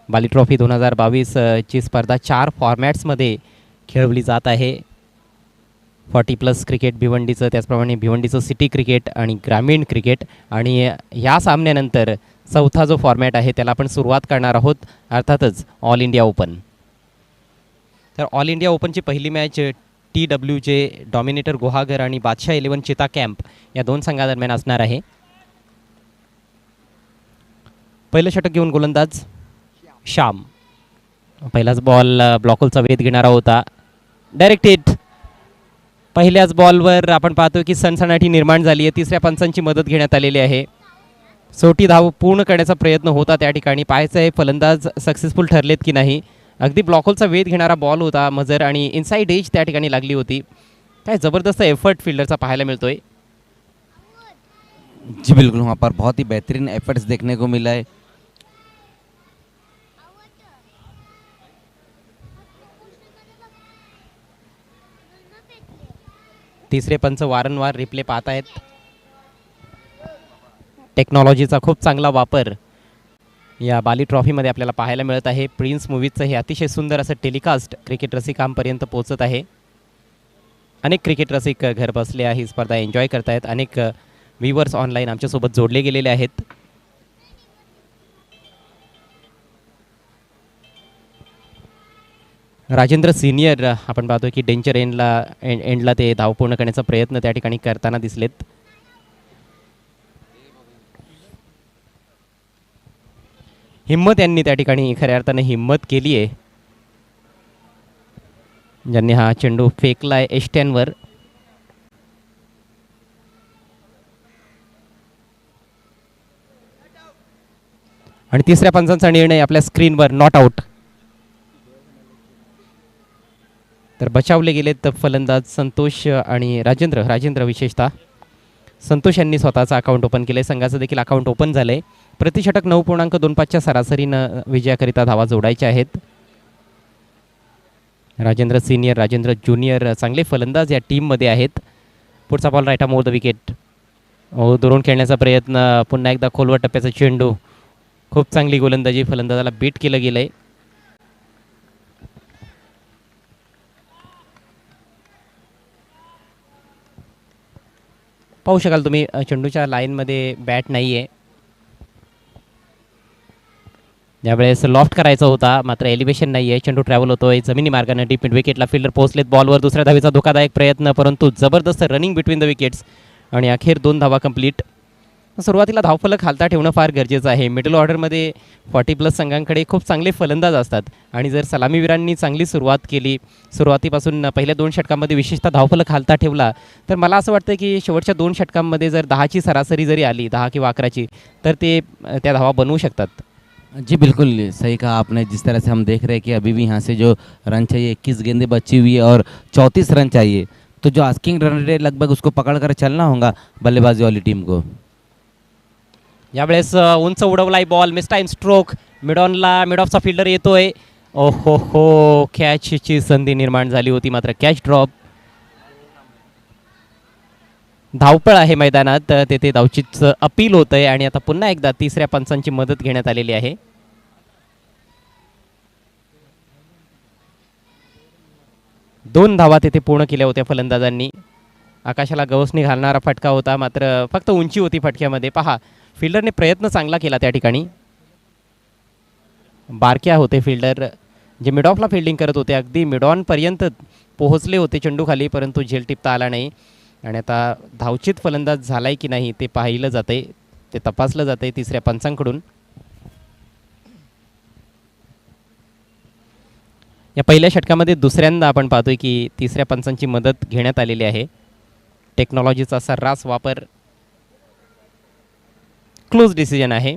[SPEAKER 6] बाली ट्रॉफी 2022 ची स्पर्धा 4 फॉर्मॅट्समध्ये खेळवली जात आहे। 40+ क्रिकेट भिवंडीचं, त्याचप्रमाणे भिवंडीचं सिटी क्रिकेट आणि ग्रामीण क्रिकेट, आणि ह्या सामन्यानंतर चौथा जो फॉर्मॅट आहे त्याला आपण सुरुवात करणार आहोत, अर्थातच ऑल इंडिया ओपन। तर ऑल इंडिया ओपनची पहिली मॅच TWJ डॉमिनेटर गुहागर आणि बादशाह 11 चिता कॅम्प या दोन संघादरम्यान असणार आहे। पहिलं षटक घेऊन गोलंदाज श्याम। पहिलाच बॉल ब्लॉकलचा वेध घेणारा होता, डायरेक्ट हिट। पहिल्याच बॉलवर आपण पाहतो की सनसनाटी निर्माण झाली आहे। तिसऱ्या पंचांची मदत घेण्यात आलेली आहे। सोटी धाव पूर्ण करण्याचा प्रयत्न होता त्या ठिकाणी, पाहायचं आहे फलंदाज सक्सेसफुल ठरलेत की नाही। अगदी ब्लॉकलचा वेध घेणारा बॉल होता मजर, आणि इनसाइड एज त्या ठिकाणी लागली होती। काय ज़बरदस्त एफर्ट फील्डरचा पाहायला मिळतोय।
[SPEAKER 5] जी बिल्कुल, वहाँ पर बहुत ही बेहतरीन एफर्ट्स देखने को मिला है।
[SPEAKER 6] तिसरे पंच वारंवार रिप्ले पाहत आहेत। टेक्नॉलॉजीचा खूप चांगला वापर या बाली ट्रॉफीमध्ये आपल्याला पाहायला मिळत आहे। प्रिन्स मूवीजचं हे अतिशय सुंदर असं टेलिकास्ट क्रिकेट रसिकांपर्यंत पोहोचत आहे। अनेक क्रिकेट रसिक घर बसले ही स्पर्धा एन्जॉय करत आहेत। अनेक व्ह्यूअर्स ऑनलाईन आमच्यासोबत जोडले गेलेले आहेत। राजेंद्र सिनियर आपण पाहतो की डेंजर एंडला ते धाव पूर्ण करण्याचा प्रयत्न त्या ठिकाणी करताना दिसलेत। हिम्मत यांनी त्या ठिकाणी खऱ्या अर्थाने हिम्मत केली आहे, ज्यांनी हा चेंडू फेकलाय एस्टॅनवर। आणि तिसऱ्या पंचांचा निर्णय आपल्या स्क्रीनवर नॉट आउट। तर बचावले गेलेत फलंदाज संतोष आणि राजेंद्र विशेषतः। संतोष यांनी स्वतःचं अकाउंट ओपन केलं आहे. संघाचं देखील अकाउंट ओपन झालं आहे. प्रतिषटक 9.25च्या सरासरीनं विजयाकरिता धावा जोडायच्या आहेत. राजेंद्र सिनियर, राजेंद्र ज्युनियर चांगले फलंदाज या टीममध्ये आहेत. पुढचा ball right more the wicket. दुरून खेळण्याचा प्रयत्न, पुन्हा एकदा खोलवर टप्प्याचा चेंडू. खूप चांगली गोलंदाजी, फलंदाजाला बीट केलं गेलं आहे. पाहू शकाल तुम्ही चेंडूच्या लाईनमध्ये बॅट नाही आहे. यावेळेस लॉफ्ट करायचा होता, मात्र एलिव्हेशन नाही आहे. चेंडू ट्रॅव्हल होतोय जमिनी मार्गाने डीप मिड विकेटला. फिल्डर पोहोचलेत बॉलवर. दुसऱ्या धावेचा धोकादायक प्रयत्न, परंतु जबरदस्त रनिंग बिटवीन द विकेट्स आणि अखेर 2 धावा कंप्लीट. सुरुवातीला धावफलक हालता ठेवणं फार गरजेचं आहे. मिडल ऑर्डरमध्ये 40+ संघांकडे खूप चांगले फलंदाज असतात आणि जर सलामीवीरांनी चांगली सुरुवात केली, सुरुवातीपासून पहिल्या 2 षटकांमध्ये विशेषतः धावफलक हालता ठेवला, तर मला असं वाटतं की शेवटच्या 2 षटकांमध्ये जर 10ची सरासरी जरी आली, 10 किंवा 11ची, तर ते त्या धावा बनवू शकतात.
[SPEAKER 5] जी बिल्कुल सही कहा आपने. जिस तरह से हम देख रहे हैं कि अभी भी यहाँ से जो रन चाहिए 21 गेंदें बची हुई है और 34 रन चाहिए, तो जो आस्किंग रन रेट लगभग उसको पकड़ कर चलना होगा बल्लेबाजी वाली टीम को.
[SPEAKER 6] यावेळेस उंच उडवलाय ball, miss time stroke. Mid ऑफचा फिल्डर येतोय. ओहो हो, कॅचची संधी निर्माण झाली होती, मात्र कॅच ड्रॉप. धावपळ आहे मैदानात, तेथे धावचीच अपील होत आहे आणि आता पुन्हा एकदा तिसऱ्या पंचांची मदत घेण्यात आलेली आहे. दोन धावा तेथे पूर्ण केल्या होत्या फलंदाजांनी. आकाशाला गवसणी घालणारा फटका होता, मात्र फक्त उंची होती फटक्यामध्ये. पहा, फिल्डरने प्रयत्न चांगला केला त्या ठिकाणी. बारक्या होते फिल्डर, जे मिड ऑफला फिल्डिंग करत होते, अगदी मिड ऑनपर्यंत पोहोचले होते चेंडूखाली, परंतु झेल टिपता आला नाही. आणि आता धावचित फलंदाज झालाय की नाही ते पाहिलं जाते, ते तपासलं जाते तिसऱ्या पंचांकडून. या पहिल्या षटकामध्ये दुसऱ्यांदा आपण पाहतोय की तिसऱ्या पंचांची मदत घेण्यात आलेली आहे. टेक्नॉलॉजीचा सर्रास वापर क्लोज डिसिजन आहे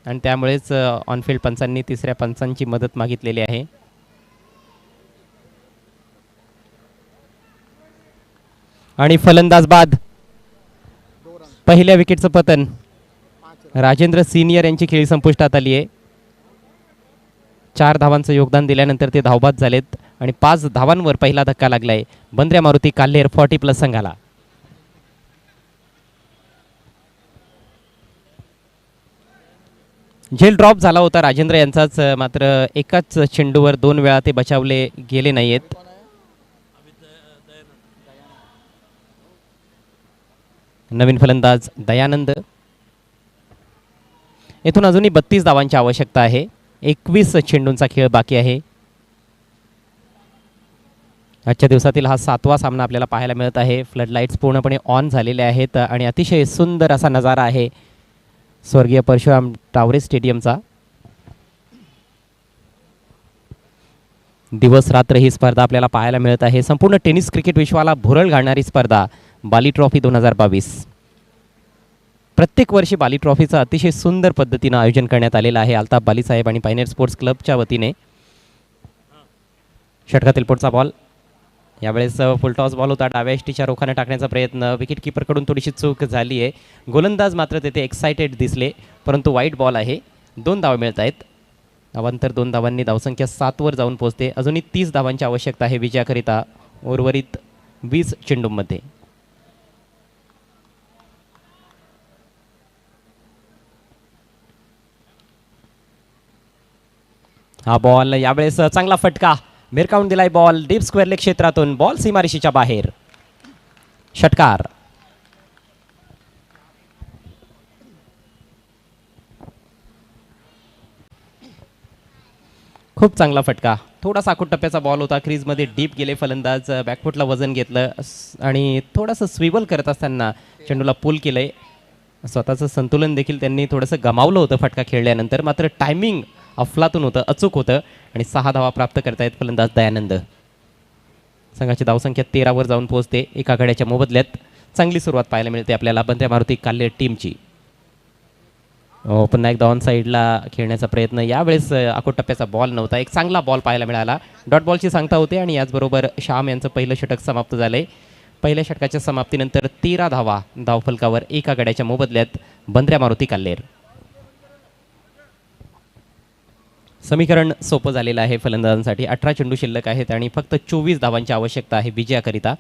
[SPEAKER 6] आणि त्यामुळेच ऑनफिल्ड पंचांनी तिसऱ्या पंचांची मदत मागितलेली आहे. आणि फलंदाज बाद. पहिल्या विकेटचं पतन. राजेंद्र सिनियर यांची खेळी संपुष्टात आली आहे. 4 धावांचं योगदान दिल्यानंतर ते धावबाद झालेत आणि 5 धावांवर पहिला धक्का लागलाय बंद्र्या मारुती काल्हेर 40+ संघाला. झेल ड्रॉप झाला होता राजेंद्र यांचाच, मात्र एकाच चेंडूवर 2 वेळा ते बचावले गेले नाहीयेत. नवीन फलंदाज दयानंद. येथून अजूनही 32 धावांची आवश्यकता आहे. 21 चेंडूंचा खेळ बाकी आहे. आजच्या दिवसातील हा 7वा सामना आपल्याला पाहायला मिळत आहे. फ्लड लाईट्स पूर्णपणे ऑन झालेले आहेत आणि अतिशय सुंदर असा नजारा आहे स्वर्गीय परशुराम टावरे स्टेडियमचा. दिवस रात्र ही स्पर्धा आपल्याला पाहायला मिळत आहे. संपूर्ण टेनिस क्रिकेट विश्वाला भुरळ घालणारी स्पर्धा बाली ट्रॉफी 2022. प्रत्येक वर्षी बाली ट्रॉफीचं अतिशय सुंदर पद्धतीनं आयोजन करण्यात आलेलं आहे अल्ताफ बाली साहेब आणि पायनेर स्पोर्ट्स क्लबच्या वतीने. षटकातील पुढचा बॉल. यावेळेस फुलटॉस बॉल होता. डाव्या इष्टीच्या रोखाने टाकण्याचा प्रयत्न. विकेट कीपरकडून थोडीशी चूक झाली आहे. गोलंदाज मात्र तेथे एक्सायटेड दिसले, परंतु वाईट बॉल आहे. 2 धावा मिळत आहेत. अवांतर 2 धावांनी धावसंख्या 7वर जाऊन पोहोचते. अजूनही 30 धावांची आवश्यकता आहे विजयाकरिता उर्वरित 20 चेंडूंमध्ये. हा बॉल यावेळेस चांगला फटका भिरकावून दिलाय बॉल. डीप स्क्वेअर लेग क्षेत्रातून बॉल सीमारेषेच्या बाहेर. षटकार. खूप चांगला फटका. थोडासा आखूट टप्प्याचा बॉल होता. क्रीजमध्ये डीप गेले फलंदाज. बॅकफुटला वजन घेतलं आणि थोडंसं स्विबल करत असताना चेंडूला पुल केलंय. स्वतःचं संतुलन देखील त्यांनी थोडंसं गमावलं होतं फटका खेळल्यानंतर, मात्र टायमिंग अफलातून होतं, अचूक होतं आणि 6 धावा प्राप्त करतायत फलंदाज दयानंद. संघाची धावसंख्या 13वर जाऊन पोहोचते. एका गड्याच्या मोबदल्यात चांगली सुरुवात पाहायला मिळते आपल्याला बंद्र्या मारुती काल्हेर टीमची. पुन्हा एकदा ऑन साईडला खेळण्याचा प्रयत्न. यावेळेस आखूट टप्प्याचा बॉल नव्हता. एक चांगला बॉल पाहायला मिळाला. डॉट बॉलची सांगता होते आणि याचबरोबर श्याम यांचं पहिलं षटक समाप्त झालंय. पहिल्या षटकाच्या समाप्तीनंतर 13 धावा धावफलकावर एका गड्याच्या मोबदल्यात बंद्र्या मारुती काल्हेर. समीकरण सोपं झालेलं आहे फलंदाजांसाठी. 18 चेंडू शिल्लक आहेत आणि फक्त 24 धावांची आवश्यकता आहे विजयाकरिता.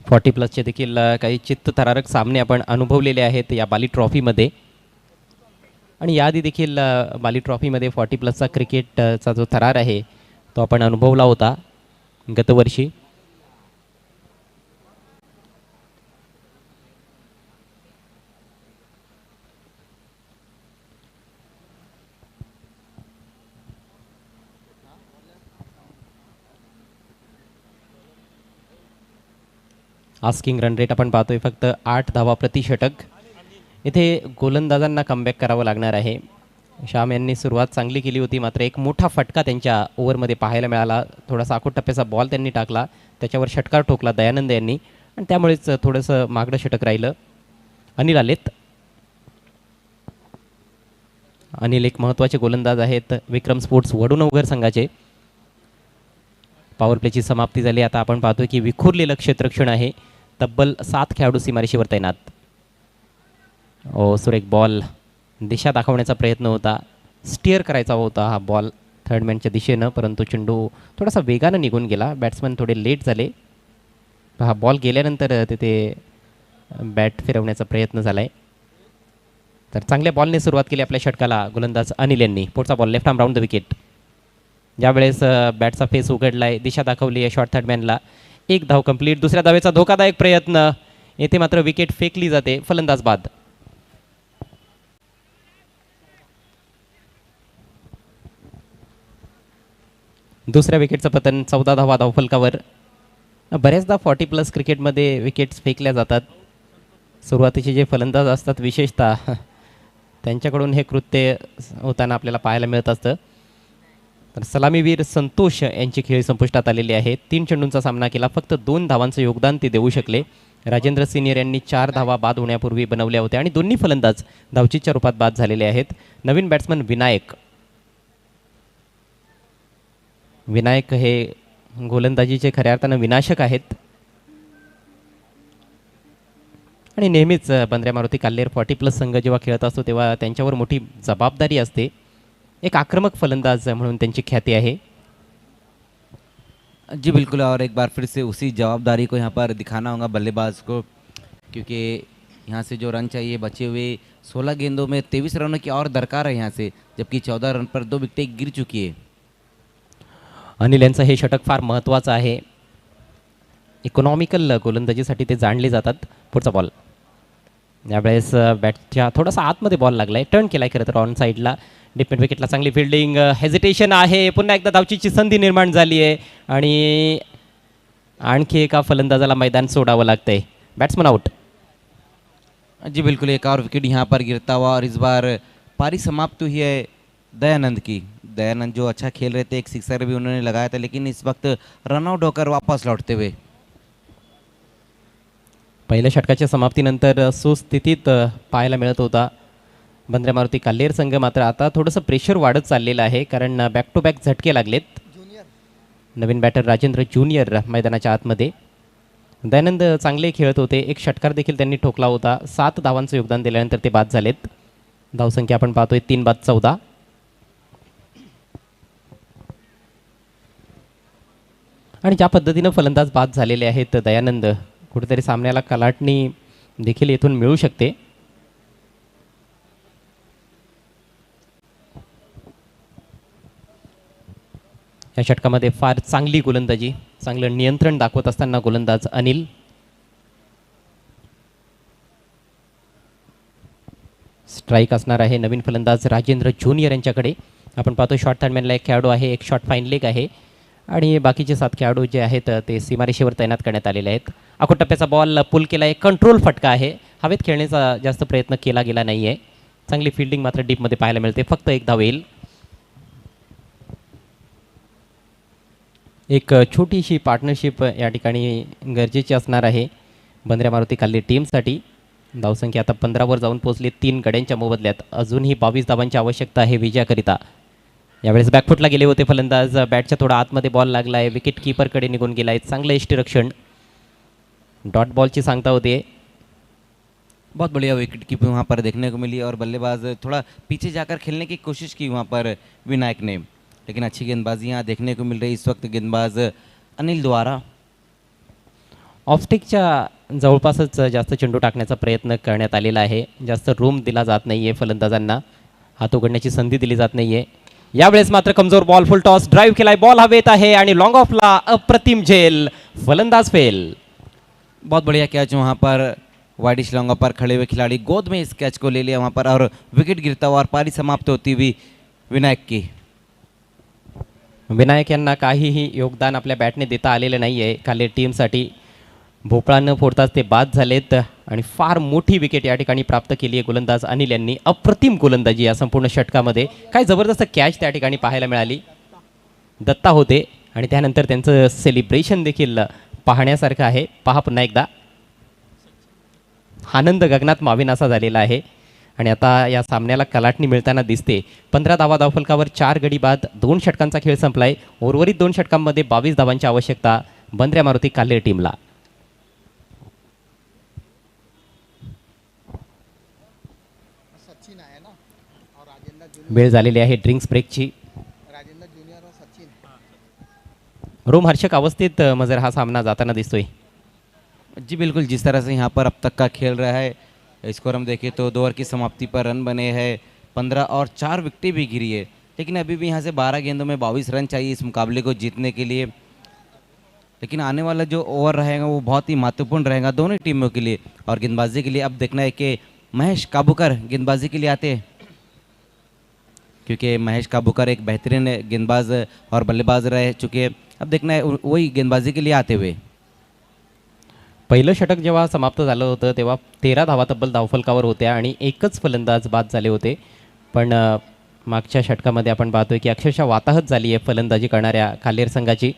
[SPEAKER 6] फॉर्टी प्लसचे देखील काही चित्तथरारक सामने आपण अनुभवलेले आहेत या बाली ट्रॉफीमध्ये. आणि याआधी देखील बाली ट्रॉफीमध्ये 40 प्लसचा क्रिकेटचा जो थरार आहे तो आपण अनुभवला होता गतवर्षी. आस्किंग रन रेट आपण पाहतोय फक्त 8 धावा प्रति षटक. इथे गोलंदाजांना कमबॅक करावं लागणार आहे. श्याम यांनी सुरुवात चांगली केली होती, मात्र एक मोठा फटका त्यांच्या ओव्हरमध्ये पाहायला मिळाला. थोडासा आखूड टप्प्याचा बॉल त्यांनी टाकला, त्याच्यावर षटकार ठोकला दयानंद यांनी आणि त्यामुळेच थोडंसं मागडं षटक राहिलं. अनिल आलेत. अनिल एक महत्त्वाचे गोलंदाज आहेत विक्रम स्पोर्ट्स वडूनवघर संघाचे. पॉवर प्लेची समाप्ती झाली. आता आपण पाहतोय की विखुरलेलं क्षेत्ररक्षण आहे. तब्बल 7 खेळाडू सीमारेषेवर तैनात. सुरेख बॉल दिशा दाखवण्याचा प्रयत्न होता, स्टिअर करायचा होता हा बॉल थर्डमॅनच्या दिशेनं, परंतु चेंडू थोडासा वेगानं निघून गेला. बॅट्समन थोडे लेट झाले. हा बॉल गेल्यानंतर तिथे बॅट फिरवण्याचा प्रयत्न झाला आहे. तर चांगल्या बॉलने सुरुवात केली आपल्या षटकाला गोलंदाज अनिल यांनी. पुढचा ball left arm round the wicket. ज्यावेळेस बॅटचा फेस उघडला आहे, दिशा दाखवली आहे शॉर्ट थर्डमॅनला. एक धाव कंप्लीट. दुसऱ्या धावेचा धोकादायक प्रयत्न. येथे मात्र विकेट फेकली जाते. फलंदाज बाद. दुसऱ्या विकेटचं पतन. 14 धावा धावफलकावर. बऱ्याचदा 40 प्लस क्रिकेटमध्ये विकेट्स फेकल्या जातात. सुरुवातीचे जे फलंदाज असतात विशेषतः त्यांच्याकडून हे कृत्य होताना आपल्याला पाहायला मिळत असतं. तर सलामीवीर संतोष यांची खेळी संपुष्टात आलेली आहे. 3 चेंडूंचा सामना केला, फक्त 2 धावांचं योगदान ते देऊ शकले. राजेंद्र सिनियर यांनी 4 धावा बाद होण्यापूर्वी बनवल्या होत्या आणि दोन्ही फलंदाज धावचीच्या रूपात बाद झालेले आहेत. नवीन बॅट्समन विनायक हे गोलंदाजीचे खऱ्या अर्थानं विनाशक आहेत आणि नेहमीच बंद्र्या मारुती काल्हेर 40 प्लस संघ जेव्हा खेळत असतो तेव्हा त्यांच्यावर मोठी जबाबदारी असते. एक आक्रमक फलंदाज म्हणून त्यांची ख्याती आहे.
[SPEAKER 5] जी बिल्कुल, और एक बार फिर से उसी जवाबदारी को यहाँ पर दिखाना होगा बल्लेबाज को, क्योंकि यहाँ से जो रन चाहिए बचे हुए 16 गेंदों में 23 रनों की और दरकार है यहाँ से, जबकि 14 रन पर 2 विकेटें गिर चुकी है.
[SPEAKER 6] अनिल यांचं हे षटक फार महत्त्वाचं आहे. इकॉनॉमिकल गोलंदाजीसाठी ते जाणले जातात. पुढचा बॉल. यावेळेस बॅटच्या थोडासा आतमध्ये बॉल लागला आहे. टर्न केला आहे खरं तर ऑन साईडला. डिफेंड विकेटला चांगली फिल्डिंग. हेजिटेशन आहे. पुन्हा एकदा धावचीची संधी निर्माण झाली आहे आणि आणखी एका फलंदाजाला मैदान सोडावं लागतं आहे. Batsman out.
[SPEAKER 5] जी बिल्कुल, एक और विकेट यहाँ पर गिरता हुआ और इस बार पारी समाप्त हुई है दयानंद की. दयानंद जो अच्छा खेल रहे थे, एक सिक्सर भी उन्होंने लगाया था, लेकिन इस वक्त रनआउट होकर वापस लौटते हुए.
[SPEAKER 6] पहिल्या षटकाच्या समाप्तीनंतर सुस्थितीत पाहायला मिळत होता बंद्र्या मारुती काल्हेर संघ. मात्र आता थोडंसं प्रेशर वाढत चाललेलं आहे, कारण बॅक टू बॅक झटके लागलेत. नवीन बॅटर राजेंद्र ज्युनियर मैदानाच्या आतमध्ये. दयानंद चांगले खेळत होते. एक षटकार देखील त्यांनी ठोकला होता. 7 धावांचं योगदान दिल्यानंतर ते बाद झालेत. धावसंख्या आपण पाहतोय 3 बाद 14. आणि ज्या पद्धतीनं फलंदाज बाद झालेले आहेत दयानंद, कुठेतरी सामन्याला कलाटणी देखील येथून मिळू शकते. या षटकामध्ये फार चांगली गोलंदाजी, चांगलं नियंत्रण दाखवत असताना गोलंदाज अनिल. स्ट्राईक असणार आहे नवीन फलंदाज राजेंद्र ज्युनियर यांच्याकडे. आपण पाहतो शॉर्ट थर्डमॅनला एक खेळाडू आहे, एक शॉर्ट फाईन लेग आहे आणि बाकीचे 7 खेळाडू जे आहेत ते सीमारेषेवर तैनात करण्यात आलेले आहेत. आखूड टप्प्याचा बॉल पुल केला आहे. कंट्रोल फटका आहे. हवेत खेळण्याचा जास्त प्रयत्न केला गेला नाही आहे. चांगली फिल्डिंग मात्र डीपमध्ये पाहायला मिळते. फक्त 1 धाव येईल. एक छोटीशी पार्टनरशिप या ठिकाणी गरजेची असणार आहे बंद्र्या मारुती काल्हेर टीमसाठी. धावसंख्या आता 15वर जाऊन पोहोचली 3 गड्यांच्या मोबदल्यात. अजूनही 22 धावांची आवश्यकता आहे विजयाकरिता. यावेळेस बॅकफुटला गेले होते फलंदाज. बॅटच्या थोडा आतमध्ये बॉल लागला आहे. विकेट कीपरकडे निघून गेला आहे. चांगलं यष्टीरक्षण. डॉट बॉलची सांगता होते.
[SPEAKER 5] बहुत बढ़िया विकेट कीपिंग वहाँ पर देखने को मिली और बल्लेबाज थोड़ा पीछे जाकर खेलने की कोशिश की वहाँ पर विनायक ने, लेकिन अच्छी गेंदबाजी यहाँ देखने को मिल रही इस वक्त गेंदबाज अनिल द्वारा.
[SPEAKER 6] ऑफस्टिकच्या जवळपासच जास्त चेंडू टाकण्याचा प्रयत्न करण्यात आलेला आहे. जास्त रूम दिला जात नाही आहे फलंदाजांना. हात उघडण्याची संधी दिली जात नाही आहे. यावेळेस मात्र कमजोर बॉल. फुल टॉस ड्राईव्ह केलाय. बॉल हवेत आहे आणि लॉंग ऑफला अप्रतिम झेल. फलंदाज फेल.
[SPEAKER 5] बहुत बढ़िया कैच वहाँ पर वाइडिश लॉन्गा पर खड़े हुए खिलाड़ी गोद में इस कैच को ले लिया वहाँ पर और विकेट गिरता हुआ और पारी समाप्त होती हुई विनायक की.
[SPEAKER 6] विनायक यांना काहीही योगदान आपल्या बॅटने देता आलेलं नाही आहे. खाली टीमसाठी भोपळा न फोडताच ते बाद झालेत आणि फार मोठी विकेट या ठिकाणी प्राप्त केली आहे गोलंदाज अनिल यांनी. अप्रतिम गोलंदाजी या संपूर्ण षटकामध्ये. काय जबरदस्त कॅच त्या ठिकाणी पाहायला मिळाली. दत्ता होते आणि त्यानंतर त्यांचं सेलिब्रेशन देखील पाहण्यासारखं आहे. पहा पुन्हा एकदा. आनंद गगनात मावेनासा झालेला आहे आणि आता या सामन्याला कलाटणी मिळताना दिसते. 15 धावा धावफलकावर 4 गडी बाद. 2 षटकांचा खेळ संपलाय. उर्वरित 2 षटकांमध्ये 22 धावांची आवश्यकता बंद्र्या मारुती काल्हेर टीमला. वेळ झालेली आहे ड्रिंक्स ब्रेकची. रोमहर्षक अवस्थेत मजर हा सामना जाताना दिसतोय.
[SPEAKER 5] जी बिल्कुल, जिस तरह से यहाँ पर अब तक का खेल रहा है स्कोर हम देखें तो 2 ओवर की समाप्ति पर रन बने हैं 15 और 4 विकेटें भी गिरी है, लेकिन अभी भी यहाँ से 12 गेंदों में 22 रन चाहिए इस मुकाबले को जीतने के लिए. लेकिन आने वाला जो ओवर रहेगा वो बहुत ही महत्वपूर्ण रहेगा दोनों टीमों के लिए और गेंदबाजी के लिए. अब देखना है कि महेश काबूकर गेंदबाजी के लिए आते हैं, क्योंकि महेश काबूकर एक बेहतरीन गेंदबाज और बल्लेबाज रह चुके हैं. अब देखना है वही गेंदबाजी के लिए आते हुए.
[SPEAKER 6] पहिलं षटक जेव्हा समाप्त झालं होतं तेव्हा 13 धावा तब्बल धावफलकावर होत्या आणि एकच फलंदाज बाद झाले होते. पण मागच्या षटकामध्ये आपण पाहतोय की अक्षरशः वाताहत झाली आहे फलंदाजी करणाऱ्या काल्हेर संघाची.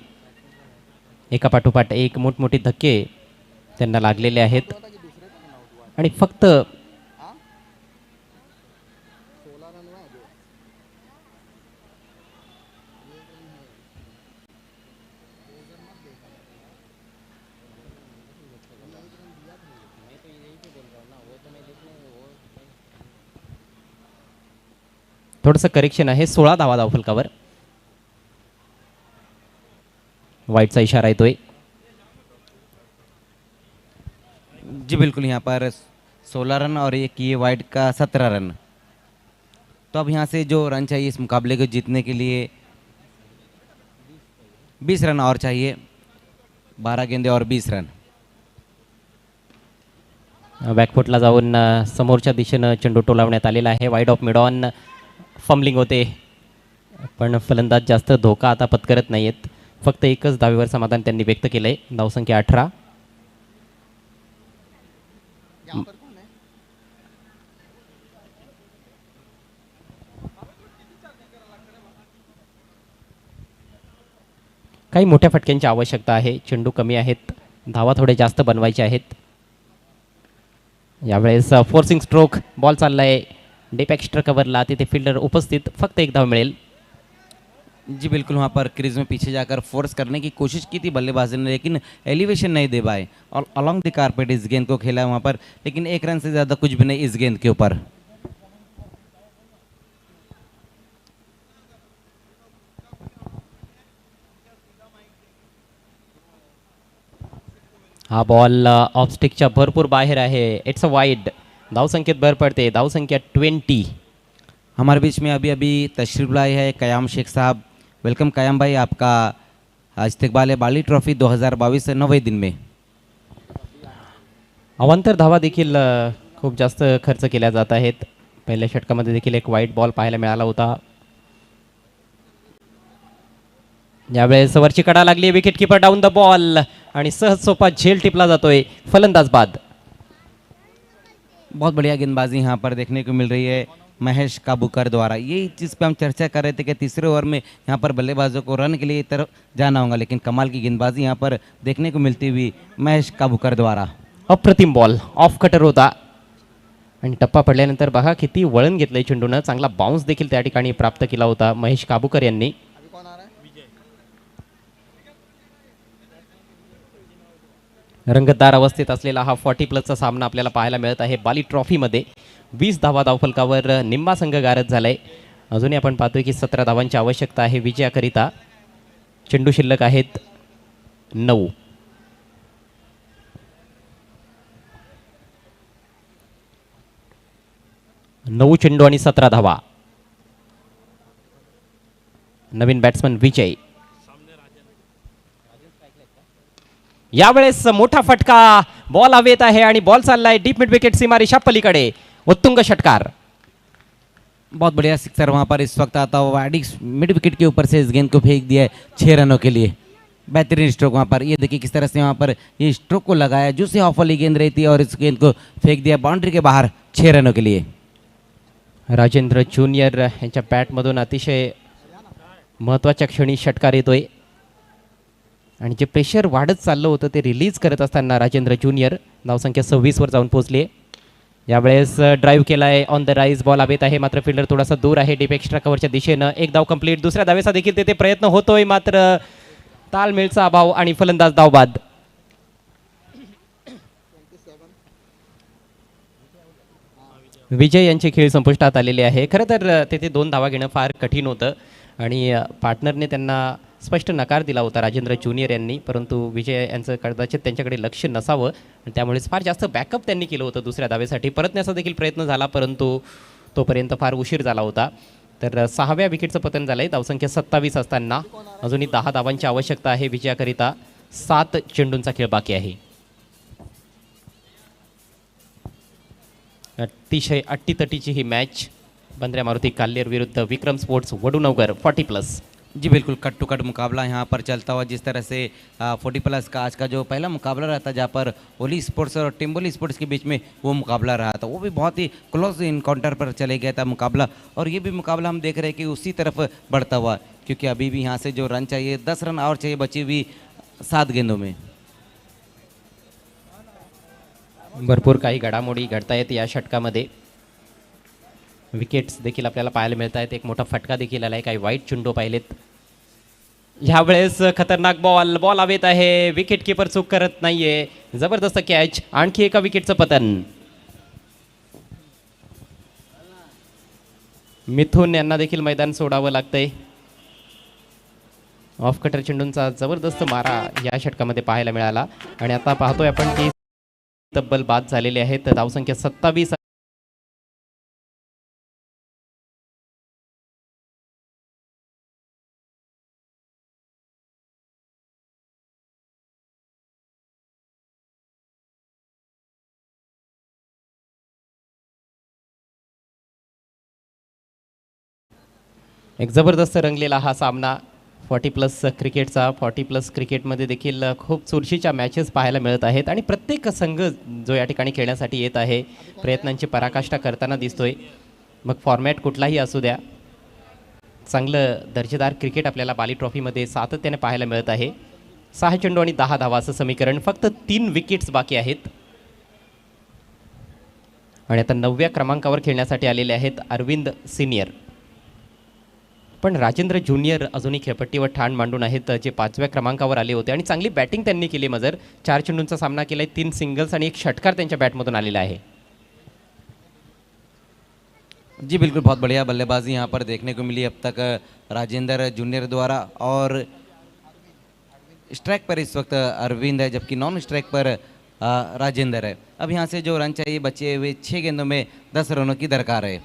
[SPEAKER 6] एका पाठोपाठ एक मोठमोठे धक्के त्यांना लागलेले आहेत आणि फक्त थोडंसं करेक्शन आहे. 16 धावा धावफलकावर. वाईटचा इशारा येतोय.
[SPEAKER 5] जी बिल्कुल, यहाँ पर 16 रन और एक ये वाइड का 17 रन. तो अब यहाँ से जो रन चाहिए इस मुकाबले को जीतने के लिए 20 रन और चाहिए. 12 गेंदे और 20 रन.
[SPEAKER 6] बॅकफुटला जाऊन समोरच्या दिशेनं चेंडू टोलावण्यात आलेला आहे. Wide of mid on. Fumbling होते पण फलंदाज जास्त धोका आता पत्करत नाही आहेत. फक्त एकच धावेवर समाधान त्यांनी व्यक्त केलं आहे. धावसंख्या 18. काही मोठ्या फटक्यांची आवश्यकता आहे. चेंडू कमी आहेत. धावा थोडे जास्त बनवायचे आहेत. यावेळेस फोर्सिंग स्ट्रोक. बॉल चाललाय डेप एक्स्ट्रा कवरला. तिथे फिल्डर उपस्थित. फक्त एक धाव मिळेल.
[SPEAKER 5] जी बिल्कुल, वहाँ पर क्रीज में पीछे जाकर फोर्स करने की कोशिश की थी बल्लेबाजी ने, लेकिन एलिवेशन नहीं दे पाए और अलॉन्ग द कारपेट इस गेंद को खेला वहाँ पर, लेकिन 1 रन से ज़्यादा कुछ भी नहीं इस गेंद के ऊपर.
[SPEAKER 6] हा बॉल ऑफस्टिकच्या भरपूर बाहेर आहे. It's a wide. धावसंख्येत भर पडते. धावसंख्या 20.
[SPEAKER 5] हमारे बीच में अभी अभी तशरीफ लाए हैं कयाम शेख साहब. वेलकम कयाम भाई, आपका इस्तकबाल है बाली ट्रॉफी 2022 9वें दिन में.
[SPEAKER 6] अवांतर धावा देखील खूप जास्त खर्च केल्या जात आहेत. पहिल्या षटकामध्ये देखील एक वाईट बॉल पाहायला मिळाला होता. यावेळेस वरची कडा लागली. Wicket keeper down the ball आणि सहज सोपा झेल टिपला जातोय. फलंदाज बाद.
[SPEAKER 5] बहुत बढ़िया गेंदबाजी यहाँ पर देखने को मिल रही है महेश काबूकर द्वारा. यही चीज़ पे हम चर्चा कर रहे थे कि तीसरे ओवर में यहाँ पर बल्लेबाजों को रन के लिए तरफ जाना होगा, लेकिन कमाल की गेंदबाजी यहाँ पर देखने को मिलती हुई महेश काबूकर द्वारा.
[SPEAKER 6] अप्रतिम बॉल. ऑफ कटर होता. आणि टप्पा पडल्यानंतर बघा किती वळण घेतलंय चेंडूनं. चांगला बाउन्स देखील त्या ठिकाणी प्राप्त केला होता महेश काबूकर यांनी. रंगतदार अवस्थेत असलेला हा 40+ सामना आपल्याला पाहायला मिळत आहे बाली ट्रॉफीमध्ये. 20 धावा धावफलकावर निम्मा संघ गारद झालाय. अजूनही आपण पाहतोय की 17 धावांची आवश्यकता आहे विजयाकरिता. चेंडू शिल्लक आहेत 9. चेंडू आणि 17 धावा. नवीन बॅट्समन विजय. यावेळेस मोठा फटका. बॉल हवेत आहे आणि बॉल चाललाय डीप मिड विकेट सीमारेषा पलीकडे. उत्तुंग षटकार.
[SPEAKER 5] बहुत बढ़िया सिक्सर वहाँ पर इस वक्त आता हुआ वाडिक्स मिड विकेट के ऊपर से इस गेंद को फेंक दिया है 6 रनों के लिए. बेहतरीन स्ट्रोक वहाँ पर. ये देखिए किस तरह से वहाँ पर ये स्ट्रोक को लगाया. जो से ऑफ वाली गेंद रही थी और इस गेंद को फेंक दिया बाउंड्री के बाहर 6 रनों के लिए.
[SPEAKER 6] राजेंद्र ज्युनियर यांच्या बॅटमधून अतिशय महत्त्वाच्या क्षणी षटकार येतोय. आणि जे प्रेशर वाढत चाललं होतं ते रिलीज करत असताना राजेंद्र ज्युनियर धावसंख्या 26 वर जाऊन पोहोचले. यावेळेस ड्राईव्ह केलाय ऑन द राईज. बॉल हवेत आहे मात्र फिल्डर थोडासा दूर आहे डीप एक्स्ट्रा कव्हरच्या दिशेनं. एक धाव कंप्लीट. दुसऱ्या धावेचा देखील तेथे प्रयत्न होतोय मात्र ताळमेळचा अभाव आणि फलंदाज धावबाद. विजय यांचे खेळ संपुष्टात आलेले आहे. खरं तर तेथे 2 धावा घेणं फार कठीण होतं आणि पार्टनरने त्यांना स्पष्ट नकार दिला होता राजेंद्र ज्युनियर यांनी. परंतु विजय यांचं कदाचित त्यांच्याकडे लक्ष नसावं आणि त्यामुळेच फार जास्त बॅकअप त्यांनी केलं होतं दुसऱ्या धावेसाठी. परतण्याचा देखील प्रयत्न झाला परंतु तोपर्यंत फार उशीर झाला होता. तर 6व्या विकेटचं पतन झालं आहे धावसंख्या 27 असताना. अजूनही 10 धावांची आवश्यकता आहे विजयाकरिता. 7 चेंडूंचा खेळ बाकी आहे. अतिशय अट्टीतटीची ही मॅच. बंद्र्या मारुती काल्हेर विरुद्ध विक्रम स्पोर्ट्स वडूनगर 40+.
[SPEAKER 5] जी बिल्कुल कट टू कट मुकाबला यहाँ पर चलता हुआ. जिस तरह से 40+ का आज का जो पहला मुकाबला रहा था जहाँ पर ओली स्पोर्ट्स और टिम्बोली स्पोर्ट्स के बीच में वो मुकाबला रहा था वो भी बहुत ही क्लोज इनकाउंटर पर चले गया था मुकाबला. और ये भी मुकाबला हम देख रहे हैं कि उसी तरफ बढ़ता हुआ क्योंकि अभी भी यहाँ से जो रन चाहिए 10 रन और चाहिए बची हुई 7 गेंदों में.
[SPEAKER 6] भरपूर काही घडामोडी घडतायत या षटकामध्ये. विकेट्स देखील आपल्याला पाहायला मिळत आहेत. एक मोठा फटका देखील आला आहे. काही वाईट चेंडू पाहिलेत. ह्यावेळेस खतरनाक बॉल हवेत आहे. विकेट किपर चूक करत नाहीये. जबरदस्त कॅच. आणखी एका विकेटचं पतन. मिथुन यांना देखील मैदान सोडावं लागतंय. ऑफ कटर चेंडूंचा जबरदस्त मारा या षटकामध्ये पाहायला मिळाला आणि आता पाहतोय आपण की तब्बल बाद झालेले आहेत. धावसंख्या 27. एक जबरदस्त रंगलेला हा सामना 40+ क्रिकेटचा. 40+ क्रिकेटमध्ये देखील खूप चुरशीच्या मॅचेस पाहायला मिळत आहेत आणि प्रत्येक संघ जो या ठिकाणी खेळण्यासाठी येत आहे प्रयत्नांची पराकाष्ठा करताना दिसतोय. मग फॉर्मॅट कुठलाही असू द्या चांगलं दर्जेदार क्रिकेट आपल्याला बाली ट्रॉफीमध्ये सातत्याने पाहायला मिळत आहे. 6 चेंडू आणि 10 धावा असं समीकरण. फक्त 3 विकेट्स बाकी आहेत आणि आता 9व्या क्रमांकावर खेळण्यासाठी आलेले आहेत अरविंद सिनियर. पण राजेंद्र ज्युनियर अजूनही खेळपट्टीवर ठाण मांडून आहेत जे 5व्या क्रमांकावर आले होते आणि चांगली बॅटिंग त्यांनी केली. मजर 4 चेंडूंचा सामना केला आहे. 3 सिंगल्स आणि 1 षटकार त्यांच्या बॅटमधून आलेला आहे.
[SPEAKER 5] जी बिल्कुल बहुत बढ़िया बल्लेबाजी यहाँ पर देखने को मिली अब तक राजेंद्र जूनियर द्वारा. और स्ट्राइक पर इस वक्त अरविंद है जबकि नॉन स्ट्राइक पर राजेंद्र है. अब यहाँ से जो रन चाहिए बचे हुए 6 गेंदों में 10 रनों की दरकार है.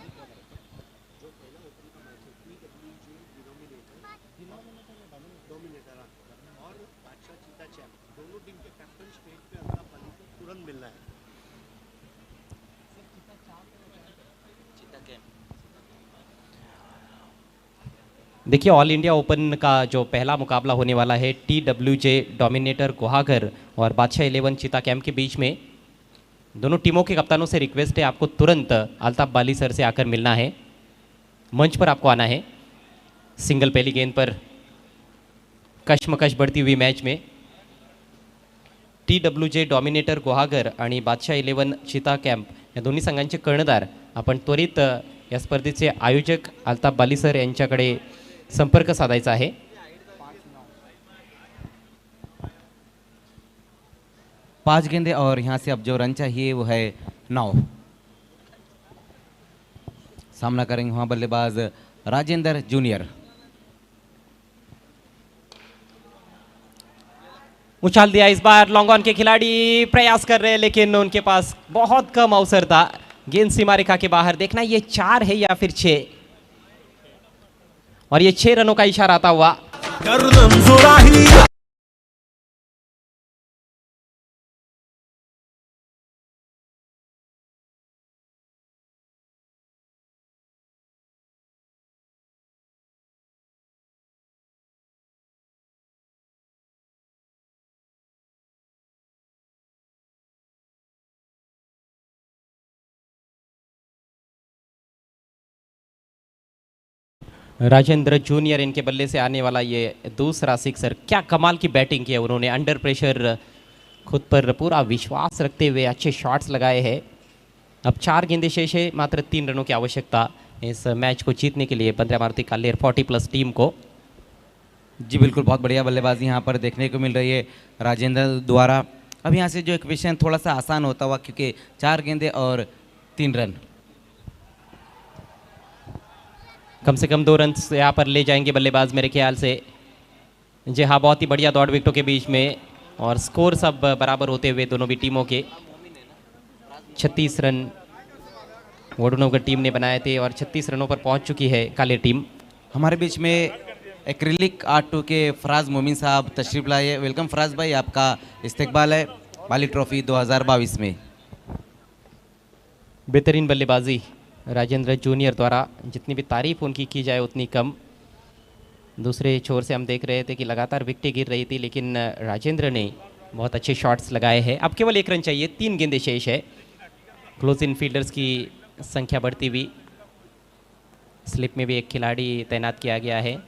[SPEAKER 6] देखिए ऑल इंडिया ओपन का जो पहला मुकाबला होने वाला है TWJ डोमिनेटर गुहागर और बादशाह 11 चीता कैंप के बीच में. दोनों टीमों के कप्तानों से रिक्वेस्ट है आपको तुरंत अल्ताफ बाली सर से आकर मिलना है. मंच पर आपको आना है. सिंगल पहली गेंद पर कश्मकश बढ़ती हुई मैच में TWJ डोमिनेटर गुहागर आणि बादशाह 11 चीता कैंप या दोन्ही संघांचे कर्णधार आपण त्वरित या स्पर्धेचे आयोजक अल्ताफ बाली सर यांच्याकडे संपर्क साधायचा आहे.
[SPEAKER 5] पांच गेंदे और यहाँ से अब जो रन चाहिए वो है 9. सामना करेंगे वहाँ बल्लेबाज राजेंद्र जूनियर.
[SPEAKER 6] उछाल दिया इस बार लॉन्ग ऑन के खिलाड़ी प्रयास कर रहे हैं लेकिन उनके पास बहुत कम अवसर था. गेंद सीमा रेखा के बाहर. देखना ये 4 है या फिर 6 और ये 6 रनों का इशारा आता हुआ. राजेंद्र जूनियर इनके बल्ले से आने वाला ये दूसरा सिक्सर. क्या कमाल की बैटिंग की है उन्होंने. अंडर प्रेशर खुद पर पूरा विश्वास रखते हुए अच्छे शॉट्स लगाए हैं. अब 4 गेंदें शेष है. मात्र 3 रनों की आवश्यकता इस मैच को जीतने के लिए बंद्रा मारुति कालेर 40+ टीम को.
[SPEAKER 5] जी बिल्कुल, बहुत बढ़िया बल्लेबाजी यहाँ पर देखने को मिल रही है राजेंद्र द्वारा. अब यहाँ से जो इक्वेशन थोड़ा सा आसान होता हुआ क्योंकि 4 गेंदे और 3 रन.
[SPEAKER 6] कम से कम 2 रन यहाँ पर ले जाएंगे बल्लेबाज मेरे ख्याल से. जी हाँ, बहुत ही बढ़िया दौड़ विकेटों के बीच में और स्कोर सब बराबर होते हुए दोनों भी टीमों के 36 रन वडुनगर टीम ने बनाए थे और 36 रनों पर पहुंच चुकी है कालेर टीम.
[SPEAKER 5] हमारे बीच में एक्रिलिक आर्ट 2 के फराज मोमिन साहब तशरीफ लाए हैं. वेलकम फराज भाई, आपका इस्तकबाल है बाली ट्रॉफी 2022 में.
[SPEAKER 6] बेहतरीन बल्लेबाजी राजेंद्र जूनियर द्वारा. जितनी भी तारीफ उनकी की जाए उतनी कम. दूसरे छोर से हम देख रहे थे कि लगातार विकेटें गिर रही थी लेकिन राजेंद्र ने बहुत अच्छे शॉट्स लगाए हैं. अब केवल 1 रन चाहिए. 3 गेंदें शेष है. क्लोज इन फील्डर्स की संख्या बढ़ती हुई. स्लिप में भी एक खिलाड़ी तैनात किया गया है.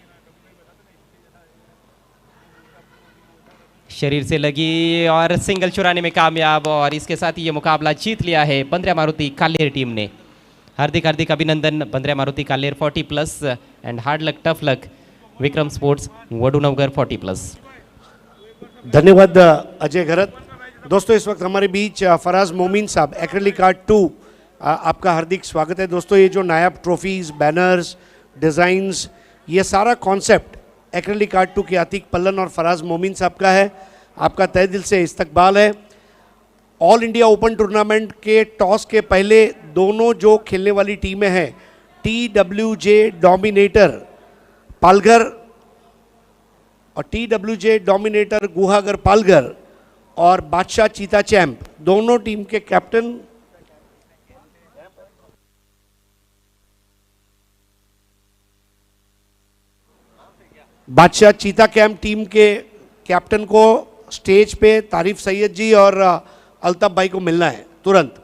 [SPEAKER 6] शरीर से लगी और सिंगल चुराने में कामयाब और इसके साथ ही ये मुकाबला जीत लिया है बंद्रा मारुति कालेर टीम ने. हार्दिक हार्दिक अभिनंदन Bandra Maruti Kaler 40+ and hard luck tough luck Vikram sports Vadunagar 40+.
[SPEAKER 1] धन्यवाद अजय घरत. दोस्तों इस वक्त हमारे बीच फराज मोमिन साहब एक्रेलिक आर्ट 2, आपका हार्दिक स्वागत है. दोस्तों ये जो नायाब ट्रॉफीज़, बैनर्स, डिज़ाइंस, ये सारा कॉन्सेप्ट एक्रेलिक आर्ट 2 के आतिक पल्लन और फराज मोमिन साहब का है. आपका तहे दिल से इस्तकबाल है. ऑल इंडिया ओपन टूर्नामेंट के टॉस के पहले दोनों जो खेलने वाली टीमें हैं, TWJ डोमिनेटर पालघर और TWJ डोमिनेटर गुहागर पालघर और बादशाह चीता चैंप, दोनों टीम के कैप्टन बादशाह चीता कैंप टीम के कैप्टन को स्टेज पे तारिफ सैयद जी और अल्ताफ भाई को मिलना है तुरंत.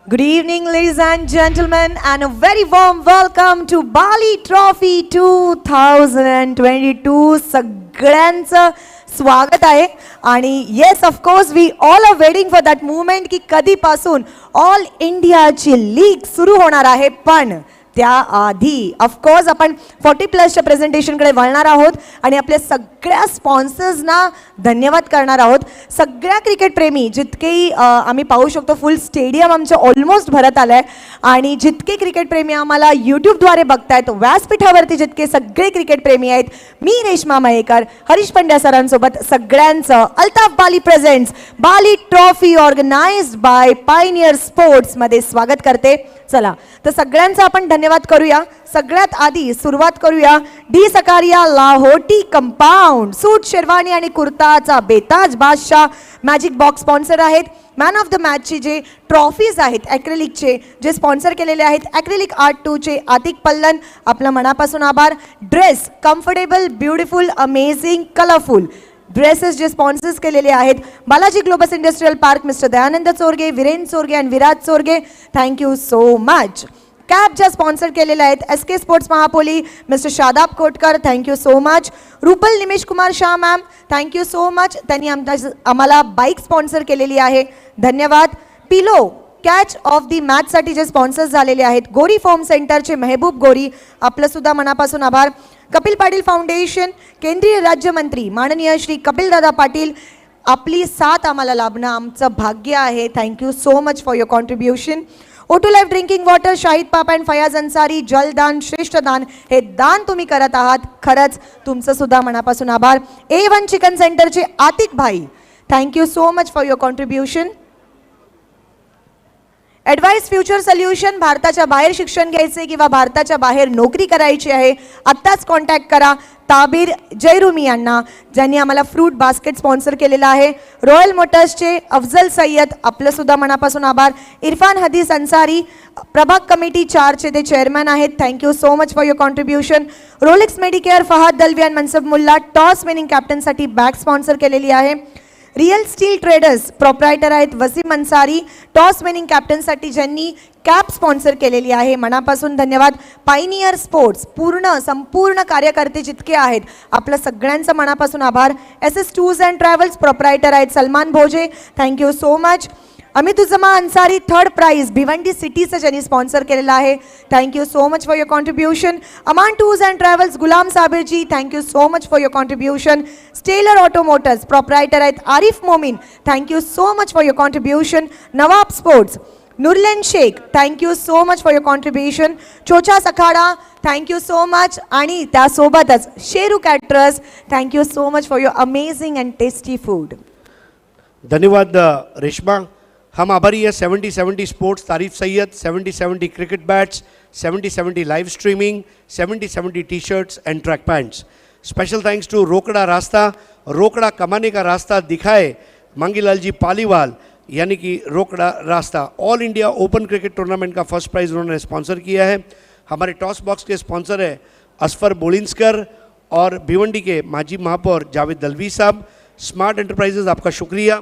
[SPEAKER 2] Good evening, ladies and gentlemen, and a very warm welcome to Bali Trophy 2022. सगळ्यांचं स्वागत आहे आणि yes of course we all are waiting for that movement की कधीपासून ऑल इंडियाची लीग सुरू होणार आहे. पण त्याआधी ऑफकोर्स आपण 40+ प्रेझेंटेशनकडे वळणार आहोत आणि आपल्या सगळ्या स्पॉन्सर्सना धन्यवाद करणार आहोत. सगळ्या क्रिकेट प्रेमी जितकेही आम्ही पाहू शकतो फुल स्टेडियम आमचं ऑलमोस्ट भरत आलं आहे आणि जितके क्रिकेट प्रेमी आम्हाला यूट्यूबद्वारे बघतायत, व्यासपीठावरती जितके सगळे क्रिकेट प्रेमी आहेत, मी रेश्मा मयेकर, हरीश पंड्या सरांसोबत सगळ्यांचं अल्ताफ बाली प्रेझेंट्स बाली ट्रॉफी ऑर्गनाइज्ड बाय पायनियर स्पोर्ट्समध्ये स्वागत करते. चला तर सगळ्यांचा आपण धन्यवाद करूया. सगळ्यात आधी सुरुवात करूया D Sakaria Lahoti compound. Suit, sherwani आणि कुर्ताचा बेताज बादशाह मॅजिक बॉक्स स्पॉन्सर आहेत. मॅन ऑफ द मॅचचे जे ट्रॉफीज आहेत ॲक्रेलिकचे जे स्पॉन्सर केलेले आहेत, ॲक्रेलिक आर्ट 2चे आतिक पल्लन, आपलं मनापासून आभार. Dress comfortable, beautiful, amazing, colourful dresses जे स्पॉन्सर्स केलेले आहेत, Balaji globus industrial park, mister Dayanand Chorge, Viren Chorge आणि Viraj Chorge, thank you so much. Cab ज्या स्पॉन्सर केलेल्या आहेत, SK sports महापोली, mister Shadab Kotkar, thank you so much. Rupal Nimesh Kumar Shah ma'am, thank you so much. त्यांनी आम्हाला बाईक स्पॉन्सर केलेली आहे, धन्यवाद. पिलो कॅच ऑफ दी मॅचसाठी जे स्पॉन्सर्स झालेले आहेत, गोरी फॉर्म सेंटरचे मेहबूब गोरी, आपलं सुद्धा मनापासून आभार. कपिल पाटील फाउंडेशन, केंद्रीय राज्यमंत्री माननीय श्री कपिलदादा पाटील, आपली साथ आम्हाला लाभणं आमचं भाग्य आहे, thank you so much for your contribution. O2 life drinking water, Shahid पापा अँड फयाज अन्सारी, जलदान, श्रेष्ठ दान, हे दान तुम्ही करत आहात, खरंच तुमचं सुद्धा मनापासून आभार. A1 चिकन सेंटरचे आतिक भाई, thank you so much for your contribution. Advice future solution, भारताच्या बाहेर शिक्षण घ्यायचे किंवा भारताच्या बाहेर नोकरी करायची आहे, आत्ताच कॉन्टॅक्ट करा ताबीर जयरुमी यांना, ज्यांनी आम्हाला फ्रूट बास्केट स्पॉन्सर केलेला आहे. रॉयल मोटर्सचे अफजल सय्यद, आपलं सुद्धा मनापासून आभार. इरफान हदीस अन्सारी, प्रभाग कमिटी 4चे ते चेअरमॅन आहेत, thank you so much for your contribution. Rolex Medicare, Fahad Dalvi आणि मनसब मुल्ला, टॉस विनिंग कॅप्टनसाठी बॅग स्पॉन्सर केलेली आहे. रिअल स्टील ट्रेडर्स प्रोप्रायटर आहेत वसीम अन्सारी, टॉस विनिंग कॅप्टनसाठी ज्यांनी कॅप स्पॉन्सर केलेली आहे, मनापासून धन्यवाद. पायनियर स्पोर्ट्स संपूर्ण कार्यकर्ते जितके आहेत, आपलं सगळ्यांचं मनापासून आभार. SS tours and travels proprietor आहेत Salman Bhoje, thank you so much. अमितुजमा अन्सारी, थर्ड प्राइज भिवंडी सिटीचं ज्यांनी स्पॉन्सर केलेलं आहे, thank you so much for your contribution. Aman tours and travels Gulam साबिरजी, thank you so much for your contribution. Stellar automotors proprietor आहेत Arif Momin, thank you so much for your contribution. Nawab sports नुरलेन Shaikh, thank you so much for your contribution. चोचा सखाडा, thank you so much. आणि त्यासोबतच Sheru caterers, thank you so much for your amazing and tasty food.
[SPEAKER 1] धन्यवाद रेश्मा. हम आभारी है 70-70 sports, Tarif Syed, 70-70 cricket bats, 70-70 live streaming, 70-70 T shirts and track pants. Special thanks to Rokda Rasta, रोकड़ा कमाने का रास्ता दिखाए मांगीलाल जी पालीवाल, यानी कि रोकड़ा रास्ता. All India open cricket tournament का फर्स्ट प्राइज़ उन्होंने स्पॉन्सर किया है. हमारे टॉस बॉक्स के स्पॉन्सर है असफर बोलिंसकर और भिवंडी के माजी महापौर जावेद दलवी साहब. स्मार्ट एंटरप्राइजेज, आपका शुक्रिया.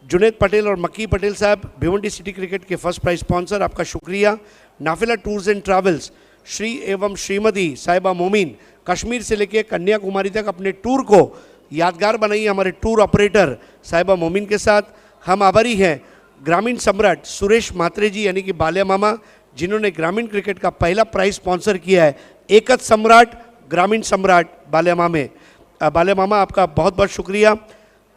[SPEAKER 1] जुनेद पटेल और मक्की पटेल साहब, भिवंडी सिटी क्रिकेट के फर्स्ट प्राइज स्पॉन्सर, आपका शुक्रिया. नाफिला टूर्स एंड ट्रैवल्स, श्री एवं श्रीमती साहिबा मोमीन, कश्मीर से लेकर कन्याकुमारी तक अपने टूर को यादगार बनाइए हमारे टूर ऑपरेटर साहिबा मोमीन के साथ. हम आभारी हैं ग्रामीण सम्राट सुरेश मात्रे जी, यानी कि बाल्या मामा, जिन्होंने ग्रामीण क्रिकेट का पहला प्राइज स्पॉन्सर किया है. एकच सम्राट, ग्रामीण सम्राट बाल्या मामा, आपका बहुत बहुत शुक्रिया.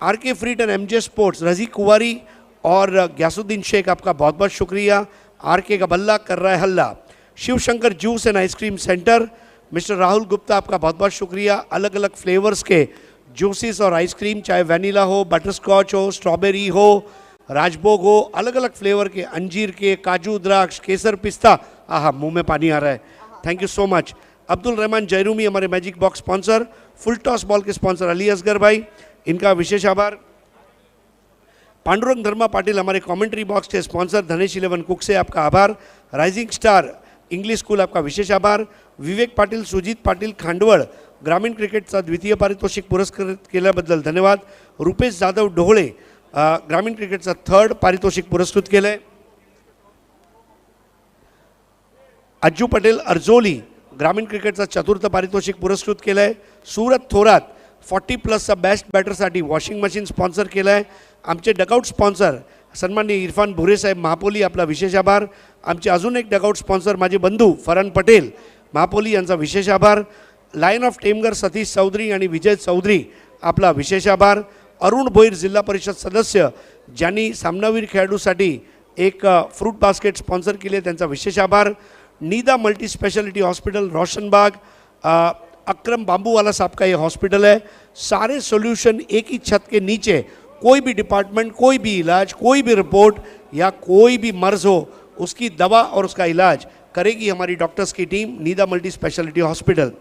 [SPEAKER 1] RK फ्रीट एंड MJ स्पोर्ट्स, रजी कुवारी और ग्यासुद्दीन शेख, आपका बहुत बहुत शुक्रिया. RK का बल्ला कर रहा है हल्ला. Shiv Shankar juice and ice cream centre, mister Rahul Gupta, आपका बहुत बहुत शुक्रिया. अलग अलग फ्लेवर्स के जूसेस और आइसक्रीम, चाहे वैनिला हो, बटर स्कॉच हो, स्ट्रॉबेरी हो, राजभोग हो, अलग अलग फ्लेवर के, अंजीर के, काजू, द्राक्ष, केसर, पिस्ता, आहा मुंह में पानी आ रहा है. Thank you so much. Abdul Rahman जयरूमी, हमारे magic box sponsor. Full toss ball के स्पॉन्सर अली असगर भाई, इनका विशेष आभार. पांडुरंग धर्मा पाटिल, हमारे कमेंट्री बॉक्स के स्पॉन्सर. धनेश 11 कुक से आपका आभार. राइजिंग स्टार इंग्लिश स्कूल, आपका विशेष आभार. विवेक पाटील, सुजित पाटील, खांडवळ, ग्रामीण क्रिकेटचा द्वितीय पारितोषिक पुरस्कृत केल्याबद्दल धन्यवाद. रुपेश जाधव ढोळे, ग्रामीण क्रिकेटचा थर्ड पारितोषिक पुरस्कृत केलं आहे. अज्जू पटेल अर्जोली ग्रामीण क्रिकेटचा चतुर्थ पारितोषिक पुरस्कृत केलं आहे. सूरत थोरात 40+चा बेस्ट बॅटरसाठी वॉशिंग मशीन स्पॉन्सर केलं आहे. आमचे डकआउट स्पॉन्सर सन्माननीय इरफान भुरे साहेब महापोली, आपला विशेष आभार. आमचे अजून एक डकआउट स्पॉन्सर माझे बंधू फरहान पटेल महापोली, यांचा विशेष आभार. लायन ऑफ टेमगर सतीश चौधरी आणि विजय चौधरी, आपला विशेष आभार. अरुण भोईर जिल्हा परिषद सदस्य, ज्यांनी सामनावीर खेळाडूसाठी एक फ्रूट बास्केट स्पॉन्सर केली आहे, त्यांचा विशेष आभार. नीदा मल्टी स्पेशलिटी हॉस्पिटल रोशनबाग, अक्रम बांबूवाला साहब का ये हॉस्पिटल है. सारे सॉल्यूशन एक ही छत के नीचे, कोई भी डिपार्टमेंट, कोई भी इलाज, कोई भी रिपोर्ट या कोई भी मर्ज हो, उसकी दवा और उसका इलाज करेगी हमारी डॉक्टर्स की team. नीदा multi speciality hospital.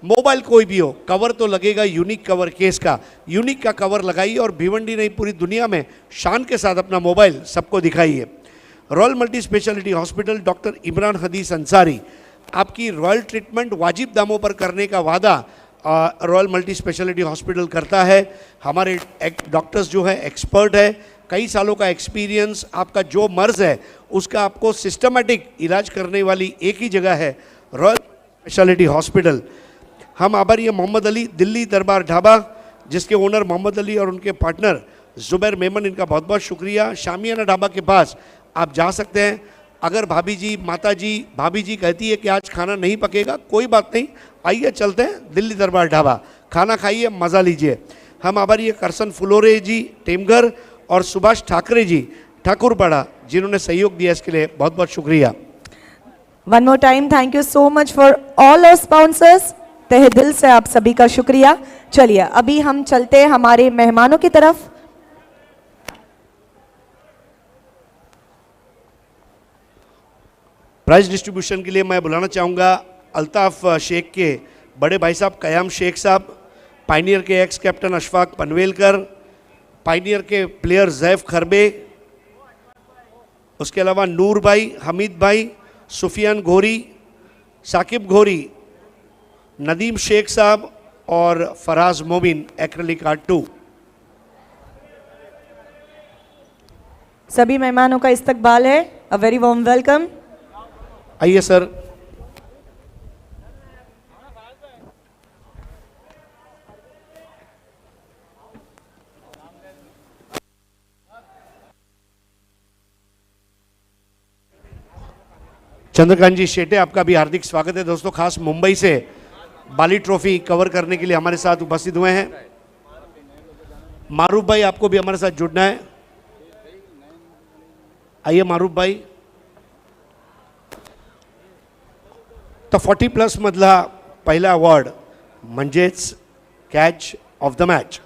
[SPEAKER 1] Mobile कोई भी हो, कवर तो लगेगा यूनिक कवर केस का. यूनिक का कवर लगाइए और भिवंडी नहीं पूरी दुनिया में शान के साथ अपना मोबाइल सबको दिखाइए. Royal multi speciality hospital, doctor Imran हदीस अंसारी, आपकी रॉयल ट्रीटमेंट वाजिब दामों पर करने का वादा रॉयल मल्टी स्पेशलिटी हॉस्पिटल करता है. हमारे डॉक्टर्स जो है एक्सपर्ट है, कई सालों का एक्सपीरियंस. आपका जो मर्ज़ है उसका आपको सिस्टमेटिक इलाज करने वाली एक ही जगह है, रॉयल स्पेशलिटी हॉस्पिटल. हम आभारी हैं मोहम्मद अली दिल्ली दरबार ढाबा, जिसके ओनर मोहम्मद अली और उनके पार्टनर ज़ुबैर मेमन, इनका बहुत बहुत शुक्रिया. शामियाना ढाबा के पास आप जा सकते हैं. अगर भाभी जी, माता जी, भाभी जी कहती है कि आज खाना नहीं पकेगा, कोई बात नहीं, आइए चलते हैं दिल्ली दरबार ढाबा, खाना खाइए, मज़ा लीजिए. हम आभारी है करसन फुलोरे जी टेमघर और सुभाष ठाकरे जी ठाकुरपाड़ा, जिन्होंने सहयोग दिया, इसके लिए बहुत बहुत शुक्रिया.
[SPEAKER 2] One more time, thank you so much for all our sponsors. तहे दिल से आप सभी का शुक्रिया. चलिए अभी हम चलते हैं हमारे मेहमानों की तरफ.
[SPEAKER 1] प्राइज डिस्ट्रीब्यूशन के लिए मैं बुलाना चाहूँगा अल्ताफ़ शेख के बड़े भाई साहब कयाम शेख साहब, पाइनियर के x captain Ashfaq Panvelkar, pioneer के प्लेयर जैफ खरबे, उसके अलावा नूर भाई, हमीद भाई, सुफियान घोरी, साकिब घोरी, नदीम शेख साहब और फराज मोमिन एक्रेलिक आर्ट 2.
[SPEAKER 2] सभी मेहमानों का इस्तकबाल है. A very warm welcome.
[SPEAKER 1] आइए सर. चंद्रकांत जी शेटे, आपका भी हार्दिक स्वागत है. दोस्तों, खास मुंबई से बाली ट्रॉफी कवर करने के लिए हमारे साथ उपस्थित हुए हैं. मारूफ भाई, आपको भी हमारे साथ जुड़ना है. आइए मारूफ भाई. तो 40+ मधला पहिला अवॉर्ड म्हणजेच कॅच ऑफ द मॅच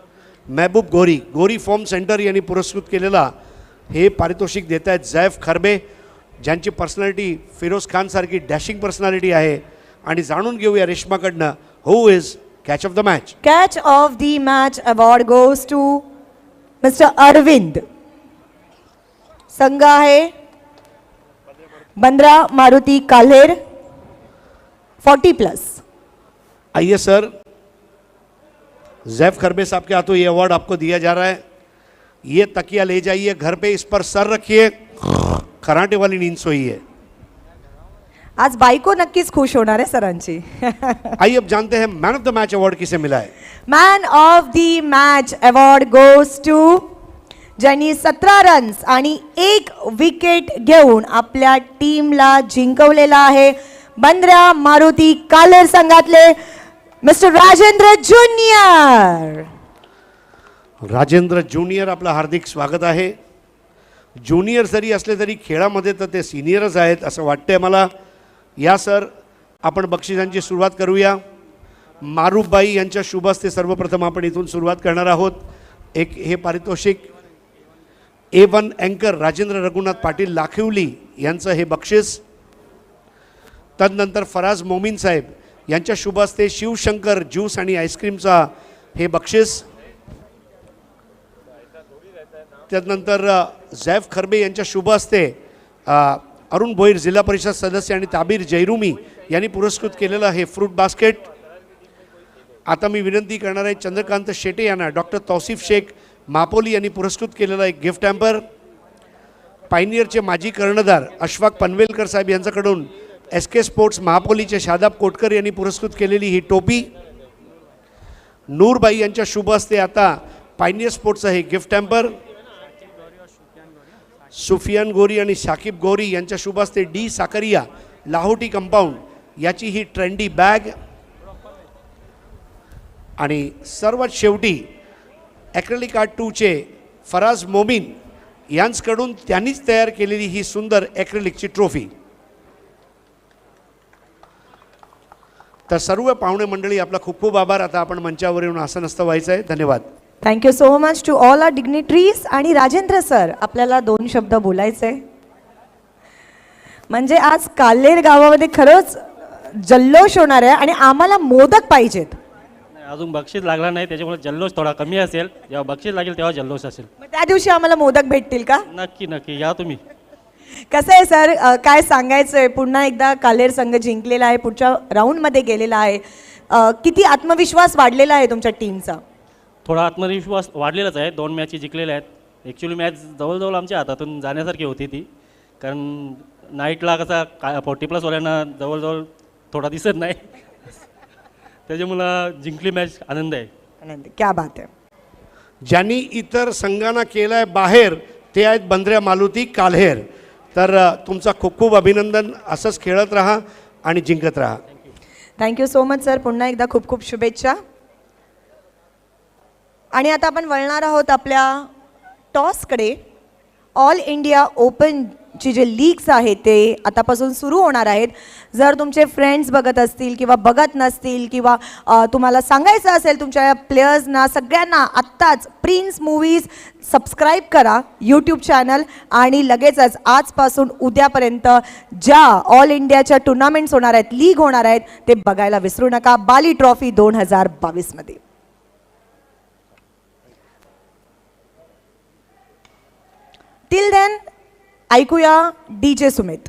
[SPEAKER 1] महबूब गोरी, गोरी फॉर्म सेंटर यांनी पुरस्कृत केलेला हे पारितोषिक देत आहेत जैफ खरबे, ज्यांची पर्सनॅलिटी फिरोज खान सारखी डॅशिंग पर्सनॅलिटी आहे. आणि जाणून घेऊया रेश्माकडनं, who is catch of the match.
[SPEAKER 2] Catch of the match award goes to Mr. Arvind. संघ आहे बंद्रा मारुति काल्हेर 40+.
[SPEAKER 1] आइए सर, जैफ खरबे साहब के हाथों ये अवार्ड आपको दिया जा रहा है. ये तकिया ले जाइए घर पे, इस पर सर रखिए, खराटे वाली नींद सोइए.
[SPEAKER 2] आज बायको नक्कीच खुश होणार आहे सरांची.
[SPEAKER 1] आइए अब जानते हैं man of the match award किसे मिला है.
[SPEAKER 2] Man of the match award goes to ज्यांनी 17 रन्स आणि 1 विकेट घेऊन आपल्या टीमला जिंकवलेला आहे, बंद्रा मारुति कालेर संघातले mister Rajendra junior.
[SPEAKER 1] Rajendra junior, आपलं हार्दिक स्वागत आहे. ज्युनियर जरी असले तरी खेळामध्ये तर ते सिनियरच आहेत असं वाटतंय मला. या सर, आपण बक्षिसांची सुरुवात करूया. मारूफबाई यांच्या शुभ हस्ते सर्वप्रथम आपण इथून सुरुवात करणार आहोत. एक हे पारितोषिक A1 अँकर राजेंद्र रघुनाथ पाटील लाखिवली यांचं हे बक्षीस. तदनंतर फराज मोमीन साहेब यांच्या शुभ हस्ते शिवशंकर ज्यूस आणि आईस्क्रीमचा हे बक्षीस. त्यानंतर जैफ खरबे यांच्या शुभ हस्ते अरुण भोईर जिल्हा परिषद सदस्य आणि ताबीर जैरुमी यांनी पुरस्कृत केलेलं हे फ्रूट बास्केट. आता मी विनंती करणार आहे चंद्रकांत शेटे यांना डॉक्टर तौसिफ शेख मापोली यांनी पुरस्कृत केलेला एक गिफ्ट हॅम्पर. पायनियरचे माजी कर्णधार अशफाक पनवेलकर साहेब यांच्याकडून SK स्पोर्ट्स महापोलीचे शादाब कोटकर यांनी पुरस्कृत केलेली ही टोपी, नूरबाई यांच्या शुभ हस्ते आता पायनियर स्पोर्ट्सचं हे गिफ्ट हॅम्पर, सुफियान गोरी आणि शाकिब गोरी यांच्या शुभ हस्ते डी साकरिया लाहोटी कंपाऊंड याची ही ट्रेंडी बॅग, आणि सर्वात शेवटी ॲक्रेलिक आर्ट 2चे फराज मोमीन यांच्याकडून त्यांनीच तयार केलेली ही सुंदर ॲक्रेलिकची ट्रॉफी. तर सर्व पाहुणे मंडळी आपला खूप खूप आभार. आता आपण मंचावर येऊन आसनस्थ व्हायचं आहे. धन्यवाद.
[SPEAKER 2] Thank you so much to all our dignitaries. आणि राजेंद्र सर, आपल्याला 2 शब्द बोलायचे. म्हणजे आज काल्हेर गावामध्ये खरंच जल्लोष होणार आहे आणि आम्हाला मोदक पाहिजेत.
[SPEAKER 7] अजून बक्षीस लागला नाही, त्याच्यामुळे जल्लोष थोडा कमी असेल. जेव्हा बक्षीस लागेल तेव्हा जल्लोष असेल.
[SPEAKER 2] मग त्या दिवशी आम्हाला मोदक भेटतील का?
[SPEAKER 7] नक्की नक्की या तुम्ही.
[SPEAKER 2] कसं आहे सर, काय सांगायचं आहे, पुन्हा एकदा काल्हेर संघ जिंकलेला आहे, पुढच्या राऊंडमध्ये गेलेला आहे. किती आत्मविश्वास वाढलेला आहे तुमच्या टीमचा?
[SPEAKER 7] थोडा आत्मविश्वास वाढलेलाच आहे. 2 मॅची जिंकलेल्या आहेत. ॲक्च्युली मॅच जवळजवळ आमच्या हातातून जाण्यासारखी होती ती, कारण नाईटला कसा 40+ वाल्यांना जवळजवळ थोडा दिसत नाही. त्याच्यामुळं जिंकली मॅच. आनंद आहे.
[SPEAKER 2] आनंद, क्या बात आहे.
[SPEAKER 1] ज्यांनी इतर संघांना केलाय बाहेर ते आहेत बंद्र्या मालुती काल्हेर. तर तुमचा खूप खूप अभिनंदन. असंच खेळत राहा आणि जिंकत राहा.
[SPEAKER 2] Thank you so much sir. पुन्हा एकदा खूप खूप शुभेच्छा. आणि आता आपण वळणार आहोत आपल्या टॉसकडे. ऑल इंडिया ओपनची जे लीग्स आहेत ते आतापासून सुरू होणार आहेत. जर तुमचे फ्रेंड्स बघत असतील किंवा बघत नसतील किंवा तुम्हाला सांगायचं असेल तुमच्या प्लेयर्सना सगळ्यांना, आत्ताच प्रिन्स मूवीज सबस्क्राईब करा यूट्यूब चॅनल. आणि लगेचच आजपासून उद्यापर्यंत ज्या ऑल इंडियाच्या टुर्नामेंट्स होणार आहेत, लीग होणार आहेत, ते बघायला विसरू नका. बाली ट्रॉफी 2022मध्ये. टिल देन ऐकूया DJ सुमित.